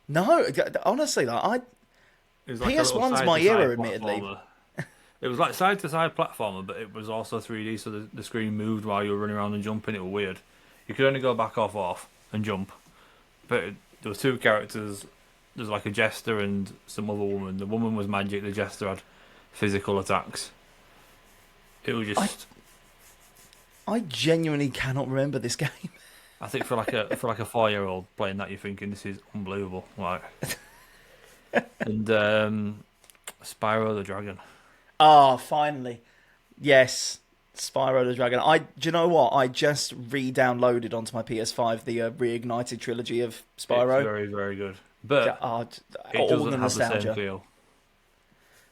No, honestly, It was like PS1's my era, admittedly. It was like side-to-side platformer, but it was also 3D, so the screen moved while you were running around and jumping. It was weird. You could only go back off, and jump. But there was 2 characters. There's like a jester and some other woman. The woman was magic. The jester had physical attacks. It was just. I genuinely cannot remember this game. I think for like a 4-year-old playing that, you're thinking this is unbelievable. Like, and Spyro the Dragon. Ah, finally, yes, Spyro the Dragon. Do you know what? I just re-downloaded onto my PS5 the reignited trilogy of Spyro. It's very, very good, but it doesn't have the same feel.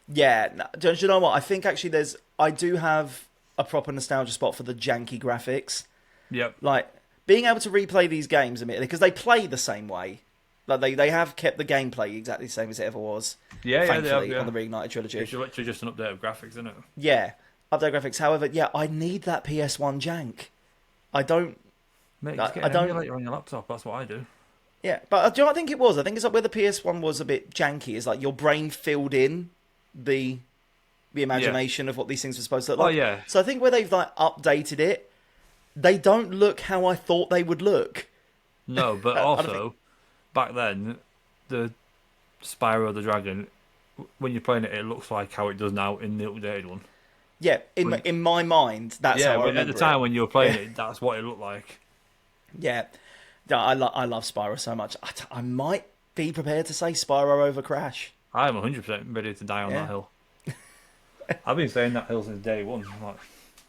Yeah, do you know what? I think actually I do have a proper nostalgia spot for the janky graphics. Yep. Like, being able to replay these games, admittedly, because they play the same way. Like, they have kept the gameplay exactly the same as it ever was. Yeah, thankfully, they have, yeah. On the reignited trilogy. It's literally just an update of graphics, isn't it? Yeah, update graphics. However, yeah, I need that PS1 jank. I don't... Mate, just get an emulator on your laptop, that's what I do. Yeah, but do you know what I think it was? I think it's like where the PS1 was a bit janky, is like your brain filled in the imagination of what these things were supposed to look like. Oh, yeah. So I think where they've like updated it, they don't look how I thought they would look. No, but also, back then, the Spyro the Dragon, when you're playing it, it looks like how it does now in the updated one. Yeah, in my mind, that's how I remember at the time it. when you were playing it, that's what it looked like. Yeah, I love Spyro so much. I might be prepared to say Spyro over Crash. I'm 100% ready to die on that hill. I've been saying that hill since day one. Like...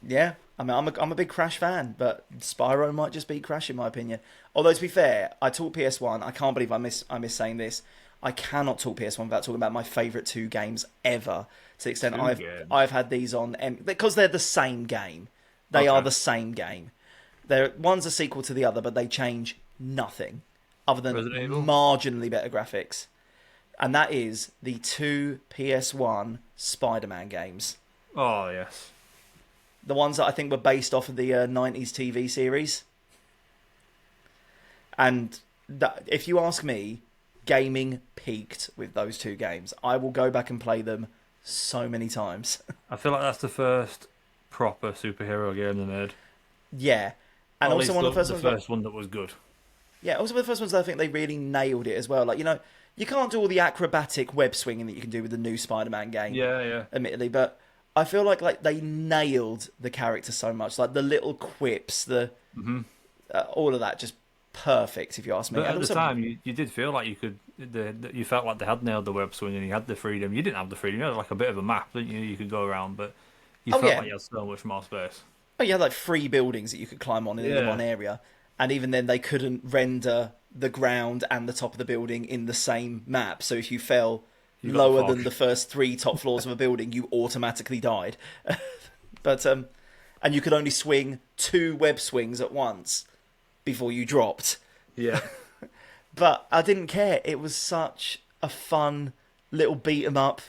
Yeah, I mean, I'm a big Crash fan, but Spyro might just beat Crash in my opinion. Although to be fair, I talk PS1. I can't believe I miss saying this. I cannot talk PS1 without talking about my favourite 2 games ever. To the extent I've had these on because they're the same game. They are the same game. One's a sequel to the other, but they change nothing other than marginally better graphics. And that is the 2 PS1 Spider-Man games. Oh, yes. The ones that I think were based off of the 90s TV series. And if you ask me, gaming peaked with those 2 games. I will go back and play them so many times. I feel like that's the first proper superhero game they made. Yeah. And also one of the first one that was good. Yeah, also the first ones, I think they really nailed it as well. Like, you can't do all the acrobatic web swinging that you can do with the new Spider-Man game, Yeah, yeah. admittedly, but I feel like they nailed the character so much. Like the little quips, all of that, just perfect, if you ask me. But And at the also, time, you did feel like you could. You felt like they had nailed the web swing and you had the freedom. You didn't have the freedom. You had like a bit of a map, didn't you? You could go around, but you oh felt yeah, like you had so much more space. oh you had like 3 buildings that you could climb on in Yeah, one area, and even then they couldn't render the ground and the top of the building in the same map. So if you fell you got the lower fog. than the first 3 top floors of a building, you automatically died. But and you could only swing 2 web swings at once before you dropped. Yeah, But I didn't care. It was such a fun little beat 'em up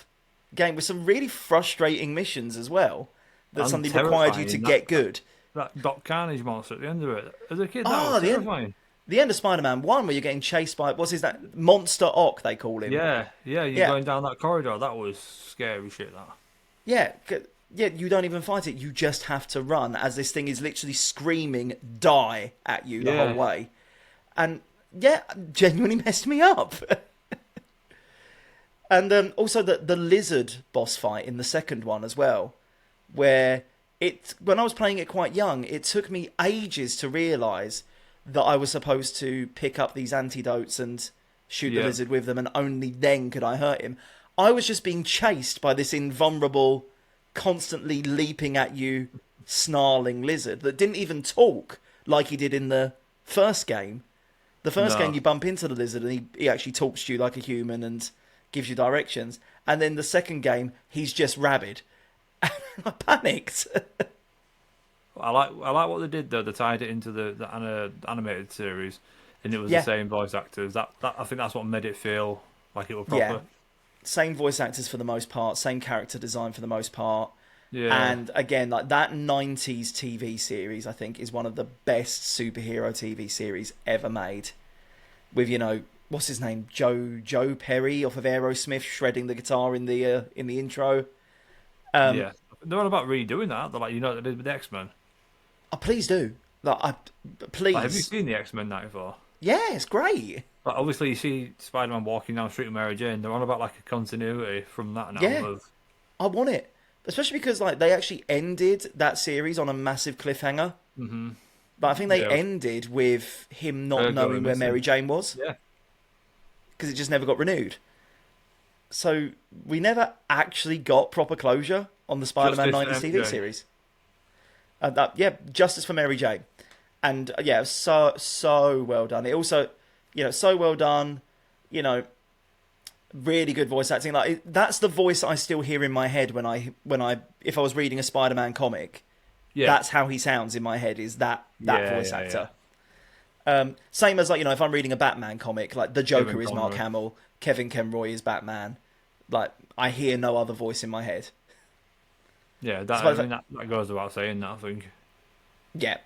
game with some really frustrating missions as well. That and suddenly required you terrifying. to get good. That Doc Carnage monster at the end of it. As a kid, that Oh, was the end, terrifying. the end of Spider-Man 1 where you're getting chased by, what's his name? Monster Ock, they call him. Yeah, yeah. You're Yeah, going down that corridor. That was scary shit. That. yeah, yeah, you don't even fight it. You just have to run as this thing is literally screaming die at you the Yeah. whole way. And yeah, genuinely messed me up. And also the lizard boss fight in the second one as well, where when I was playing it quite young, it took me ages to realise that I was supposed to pick up these antidotes and shoot the Yeah. lizard with them, and only then could I hurt him. I was just being chased by this invulnerable, constantly leaping at you, snarling lizard that didn't even talk like he did in the first game. The first No. game, you bump into the lizard and he actually talks to you like a human and gives you directions. And then the second game, he's just rabid. I panicked. I like what they did though. They tied it into the animated series, and it was Yeah. the same voice actors. That I think that's what made it feel like it was Yeah. proper. Same voice actors for the most part, same character design for the most part. Yeah, And again, like that 90s TV series, I think, is one of the best superhero TV series ever made. With, what's his name? Joe Perry off of Aerosmith shredding the guitar in the intro. yeah. They're on about redoing that. They're like, they did with the X-Men. Oh, please do. Please. Like, have you seen the X-Men 94? Yeah, it's great. Like, obviously, you see Spider-Man walking down the street with Mary Jane. They're on about like a continuity from that now. Yeah. Of, I want it. Especially because they actually ended that series on a massive cliffhanger. mm-hmm. But I think they Yeah. ended with him not Her knowing going where missing. Mary Jane was. Yeah. Because it just never got renewed. So we never actually got proper closure on the Spider-Man Justice 90s for TV MJ. series. Justice for Mary Jane. And yeah, so well done. It also, so well done. Really good voice acting. That's the voice I still hear in my head when if I was reading a Spider-Man comic. Yeah. That's how he sounds in my head. Is that Yeah, voice yeah, actor? Same as if I'm reading a Batman comic, like the Joker Kevin is Mark Conroy. Hamill, Kevin Conroy is Batman. Like I hear no other voice in my head. Yeah, that goes without saying that, I think. Yeah,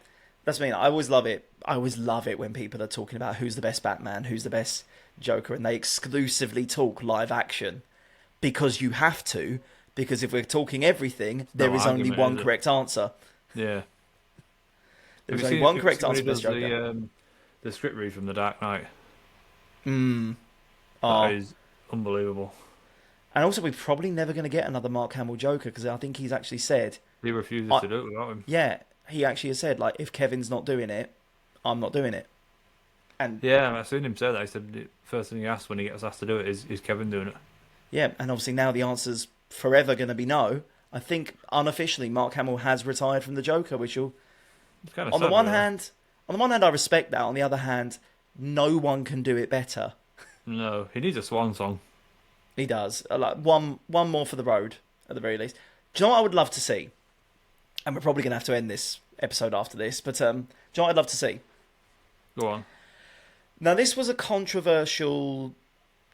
that's me. I always love it. I always love it when people are talking about who's the best Batman, who's the best Joker, and they exclusively talk live action because you have to. Because if we're talking everything, there is only argument, one is it? correct answer. Yeah. There Have is you only seen one if correct somebody answer for best does Joker. the script read from The Dark Knight? Mm. That Oh. is unbelievable. And also, we're probably never going to get another Mark Hamill Joker because I think he's actually said, He refuses I- to do it without him. yeah, he actually has said, if Kevin's not doing it, I'm not doing it. And Yeah, I've seen him say that. He said the first thing he asks when he gets asked to do it is Kevin doing it? yeah, and obviously now the answer's forever going to be no. I think unofficially Mark Hamill has retired from the Joker, which will, It's kind of on the sad, one really. hand, I respect that. On the other hand, no one can do it better. No, he needs a swan song. He does. One more for the road, at the very least. Do you know what I would love to see? And we're probably going to have to end this episode after this, but do you know what I'd love to see? Go on. Now, this was a controversial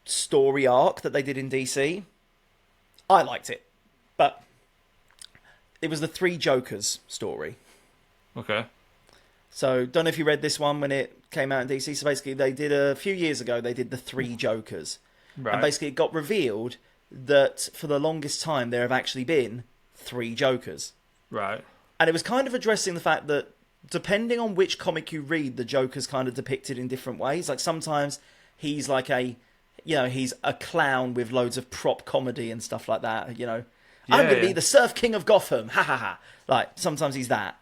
story arc that they did in DC. I liked it, but it was the Three Jokers story. Okay. So, don't know if you read this one when it came out in DC. So basically, they did a few years ago, they did the Three Jokers. Right. And basically, it got revealed that for the longest time, there have actually been 3 Jokers. Right. And it was kind of addressing the fact that depending on which comic you read, the Joker's kind of depicted in different ways. Like sometimes he's like he's a clown with loads of prop comedy and stuff like that. I'm going to be the Surf King of Gotham, ha ha ha. Like sometimes he's that,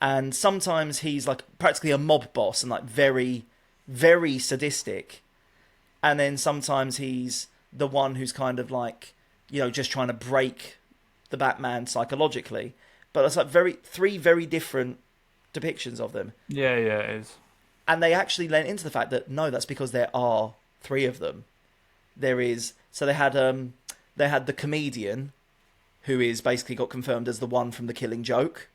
and sometimes he's like practically a mob boss and like very, very sadistic. And then sometimes he's the one who's kind of like, just trying to break the Batman psychologically. But it's like three very different depictions of them. Yeah, it is. And they actually lent into the fact that no, that's because there are three of them. They had the comedian, who is basically got confirmed as the one from The Killing Joke.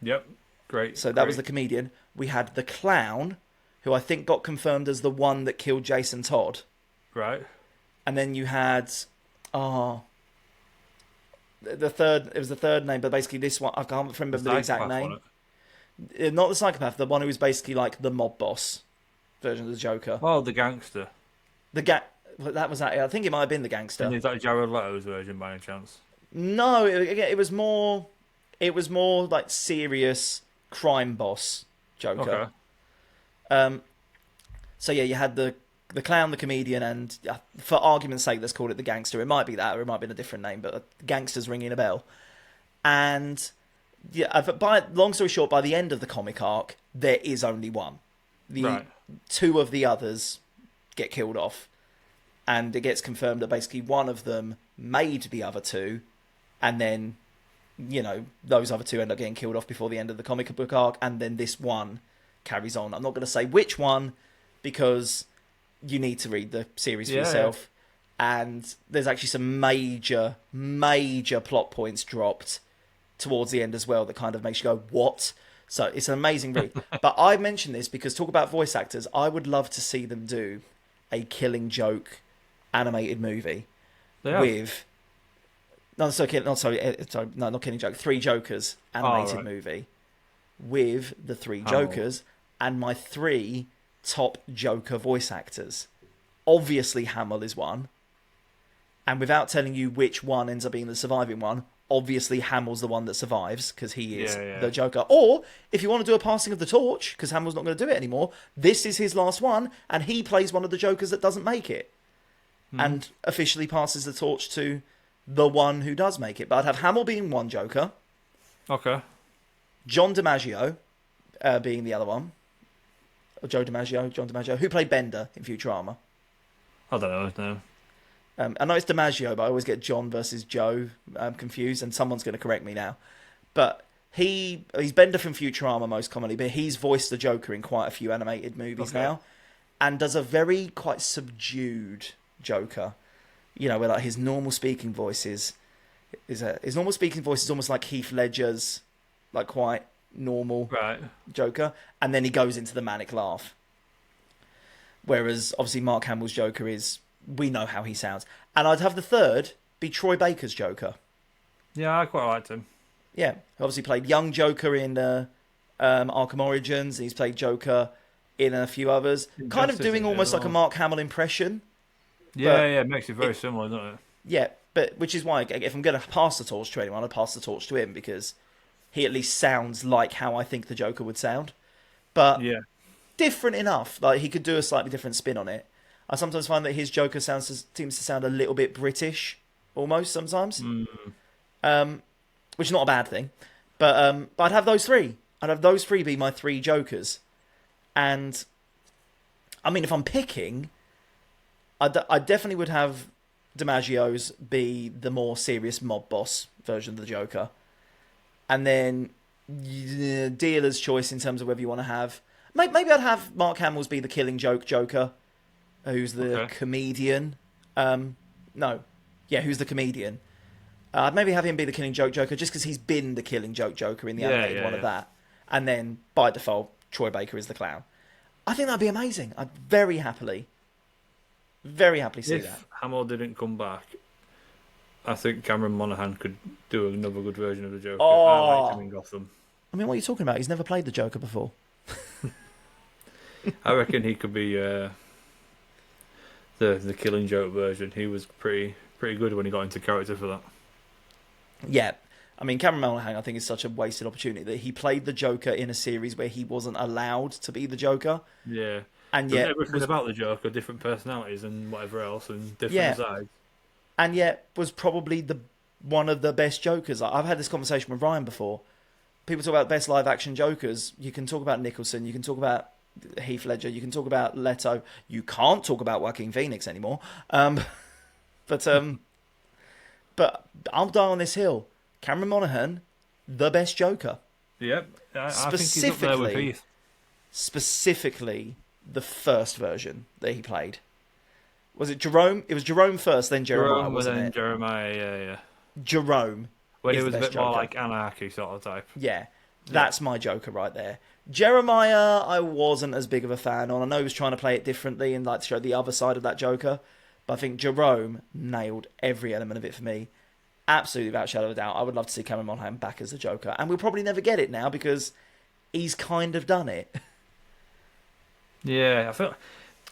Yep, great. So that was the comedian. We had the clown, who I think got confirmed as the one that killed Jason Todd. Right. And then you had, the third. It was the third name, but basically this one I can't remember the exact name. Not the psychopath, the one who was basically like the mob boss version of the Joker. Oh, the gangster. That was that. I think it might have been the gangster. And is that Jared Leto's version by any chance? No, it was more. It was more like serious crime boss Joker. Okay. So yeah, you had the clown, the comedian, and for argument's sake, let's call it the gangster. It might be that, or it might be a different name, but gangster's ringing a bell. And yeah, long story short, by the end of the comic arc, there is only one. Two of the others get killed off, and it gets confirmed that basically one of them made the other two, and then those other two end up getting killed off before the end of the comic book arc, and then this one carries on. I'm not going to say which one because you need to read the series for yourself. And there's actually some major plot points dropped towards the end as well that kind of makes you go, what? So it's an amazing read. But I mention this because talk about voice actors. I would love to see them do a Killing Joke animated movie with... not Killing Joke. Three Jokers animated movie with the three Jokers and my three top Joker voice actors. Obviously, Hamill is one. And without telling you which one ends up being the surviving one, obviously Hamill's the one that survives because he is the Joker. Or if you want to do a passing of the torch, because Hamill's not going to do it anymore, this is his last one, and he plays one of the Jokers that doesn't make it, and officially passes the torch to the one who does make it. But I'd have Hamill being one Joker. Okay. John DiMaggio being the other one. Or John DiMaggio, who played Bender in Futurama. I don't know his name. I know it's DiMaggio, but I always get John versus Joe confused, and someone's going to correct me now. But he's Bender from Futurama most commonly, but he's voiced the Joker in quite a few animated movies now, and does a very quite subdued Joker. Where like his normal speaking voice is almost like Heath Ledger's, like quite normal Joker, and then he goes into the manic laugh. Whereas obviously Mark Hamill's Joker is, we know how he sounds. And I'd have the third be Troy Baker's Joker. Yeah, I quite liked him. Yeah, obviously played young Joker in Arkham Origins, and he's played Joker in a few others. Kind of doing almost like a Mark Hamill impression. Yeah, it makes it very similar, doesn't it? Yeah, but which is why if I'm going to pass the torch to anyone, I'd pass the torch to him because he at least sounds like how I think the Joker would sound. But different enough. Like he could do a slightly different spin on it. I sometimes find that his Joker seems to sound a little bit British, almost sometimes, which is not a bad thing. But I'd have those three. I'd have those three be my three Jokers. And I mean, if I'm picking, I definitely would have DiMaggio's be the more serious mob boss version of the Joker, and then dealer's choice in terms of whether you want to have. Maybe I'd have Mark Hamill's be the Killing Joke Joker. Who's the comedian? Who's the comedian? I'd maybe have him be the Killing Joke Joker just because he's been the Killing Joke Joker in the animated one of that. And then, by default, Troy Baker is the clown. I think that'd be amazing. I'd very happily see that. If Hamill didn't come back, I think Cameron Monaghan could do another good version of the Joker. I liked him in Gotham. I mean, what are you talking about? He's never played the Joker before. I reckon he could be... The Killing Joke version. He was pretty good when he got into character for that. Yeah, I mean, Cameron Monaghan, I think, is such a wasted opportunity that he played the Joker in a series where he wasn't allowed to be the Joker, Yeah. and Because yet everything was about the Joker, different personalities and whatever else, and different yeah, sides. and yet was probably the one of the best Jokers. I've had this conversation with Ryan before. People talk about best live action Jokers. You can talk about Nicholson. You can talk about Heath Ledger. You can talk about Leto. You can't talk about Joaquin Phoenix anymore. But but I'll die on this hill. Cameron Monaghan, the best Joker. Yep. I think he's up there with Heath. Specifically, the first version that he played. Was it Jerome? It was Jerome first, then Jeremiah, wasn't then it? Jeremiah, yeah. Jerome. When is he was the a best bit more Joker. like anarchy sort of type. Yeah, that's my Joker right there. Jeremiah, I wasn't as big of a fan on. I know he was trying to play it differently and like to show the other side of that Joker, but I think Jerome nailed every element of it for me. Absolutely, without a shadow of a doubt. I would love to see Cameron Monaghan back as the Joker, and we'll probably never get it now because he's kind of done it. Yeah, I feel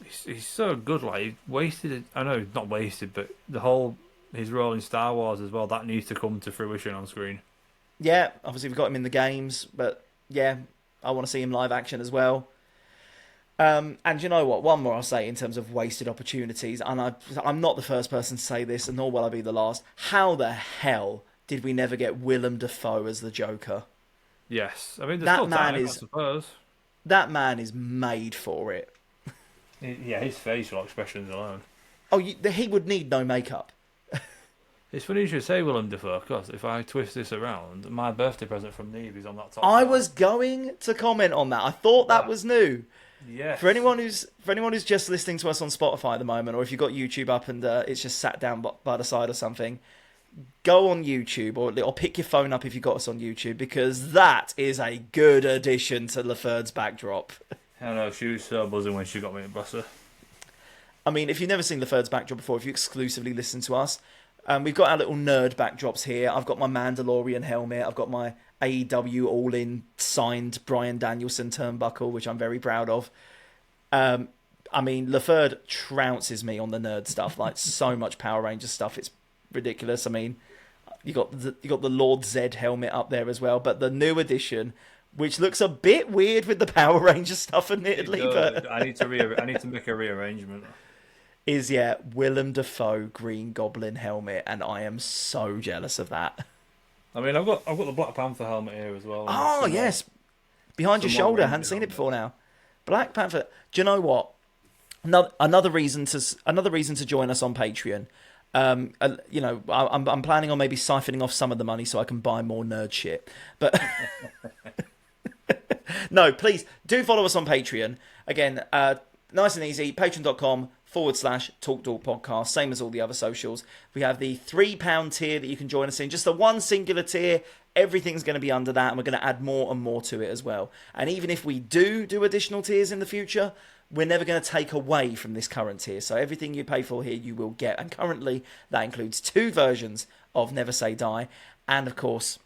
he's so good. Like he wasted it. I know not wasted, but the whole his role in Star Wars as well. That needs to come to fruition on screen. Yeah, obviously we've got him in the games, but yeah, I want to see him live action as well. And you know what? One more I'll say in terms of wasted opportunities, and I'm not the first person to say this, and nor will I be the last. How the hell did we never get Willem Dafoe as the Joker? Yes, I mean there's That still man time, I is suppose. that man is made for it. Yeah, his facial expressions alone. Oh, he would need no makeup. It's funny you should say Willem Dafoe, because if I twist this around, my birthday present from Neve is on that top. I was going to comment on that. I thought that was new. Yeah. For anyone who's just listening to us on Spotify at the moment, or if you've got YouTube up and it's just sat down by the side or something, go on YouTube or pick your phone up if you've got us on YouTube, because that is a good addition to Laferde's backdrop. I know, she was so buzzing when she got me, bless her. I mean, if you've never seen Laferde's backdrop before, if you exclusively listen to us, we've got our little nerd backdrops here. I've got my Mandalorian helmet. I've got my AEW all-in signed Bryan Danielson turnbuckle, which I'm very proud of. I mean, Laferde trounces me on the nerd stuff, like so much Power Rangers stuff. It's ridiculous. I mean, you got the Lord Zed helmet up there as well, but the new edition, which looks a bit weird with the Power Ranger stuff, admittedly, but I need to make a rearrangement. Is Willem Dafoe Green Goblin helmet, and I am so jealous of that. I mean, I've got the Black Panther helmet here as well. Oh yes, behind your shoulder. I hadn't seen it before now. Black Panther. Do you know what? Another reason to join us on Patreon. You know, I'm planning on maybe siphoning off some of the money so I can buy more nerd shit. But no, please do follow us on Patreon. Again, nice and easy. Patreon.com/TalkDork Podcast. Same as all the other socials. We have the £3 tier that you can join us in. Just the one singular tier. Everything's going to be under that, and we're going to add more and more to it as well. And even if we do additional tiers in the future, we're never going to take away from this current tier. So everything you pay for here, you will get. And currently, that includes 2 versions of Never Say Die. And of course,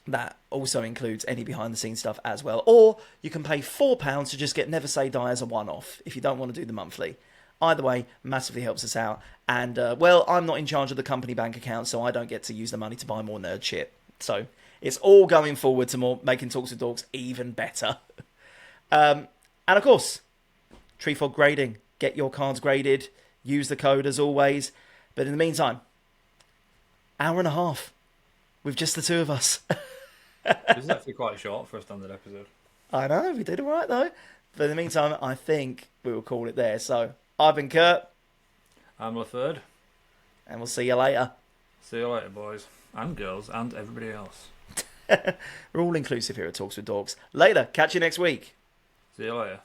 that also includes any behind-the-scenes stuff as well. Or you can pay £4 to just get Never Say Die as a one-off if you don't want to do the monthly. Either way, massively helps us out. And, well, I'm not in charge of the company bank account, so I don't get to use the money to buy more nerd shit. So it's all going forward to making Talks with Dorks even better. And, of course, Tree Fog Grading. Get your cards graded. Use the code as always. But in the meantime, hour and a half with just the 2 of us. This is actually quite short for a standard episode. I know, we did all right, though. But in the meantime, I think we will call it there. So, I've been Kurt. I'm Laferde. And we'll see you later. See you later, boys. And girls, and everybody else. We're all inclusive here at Talks with Dorks. Later. Catch you next week. See you later.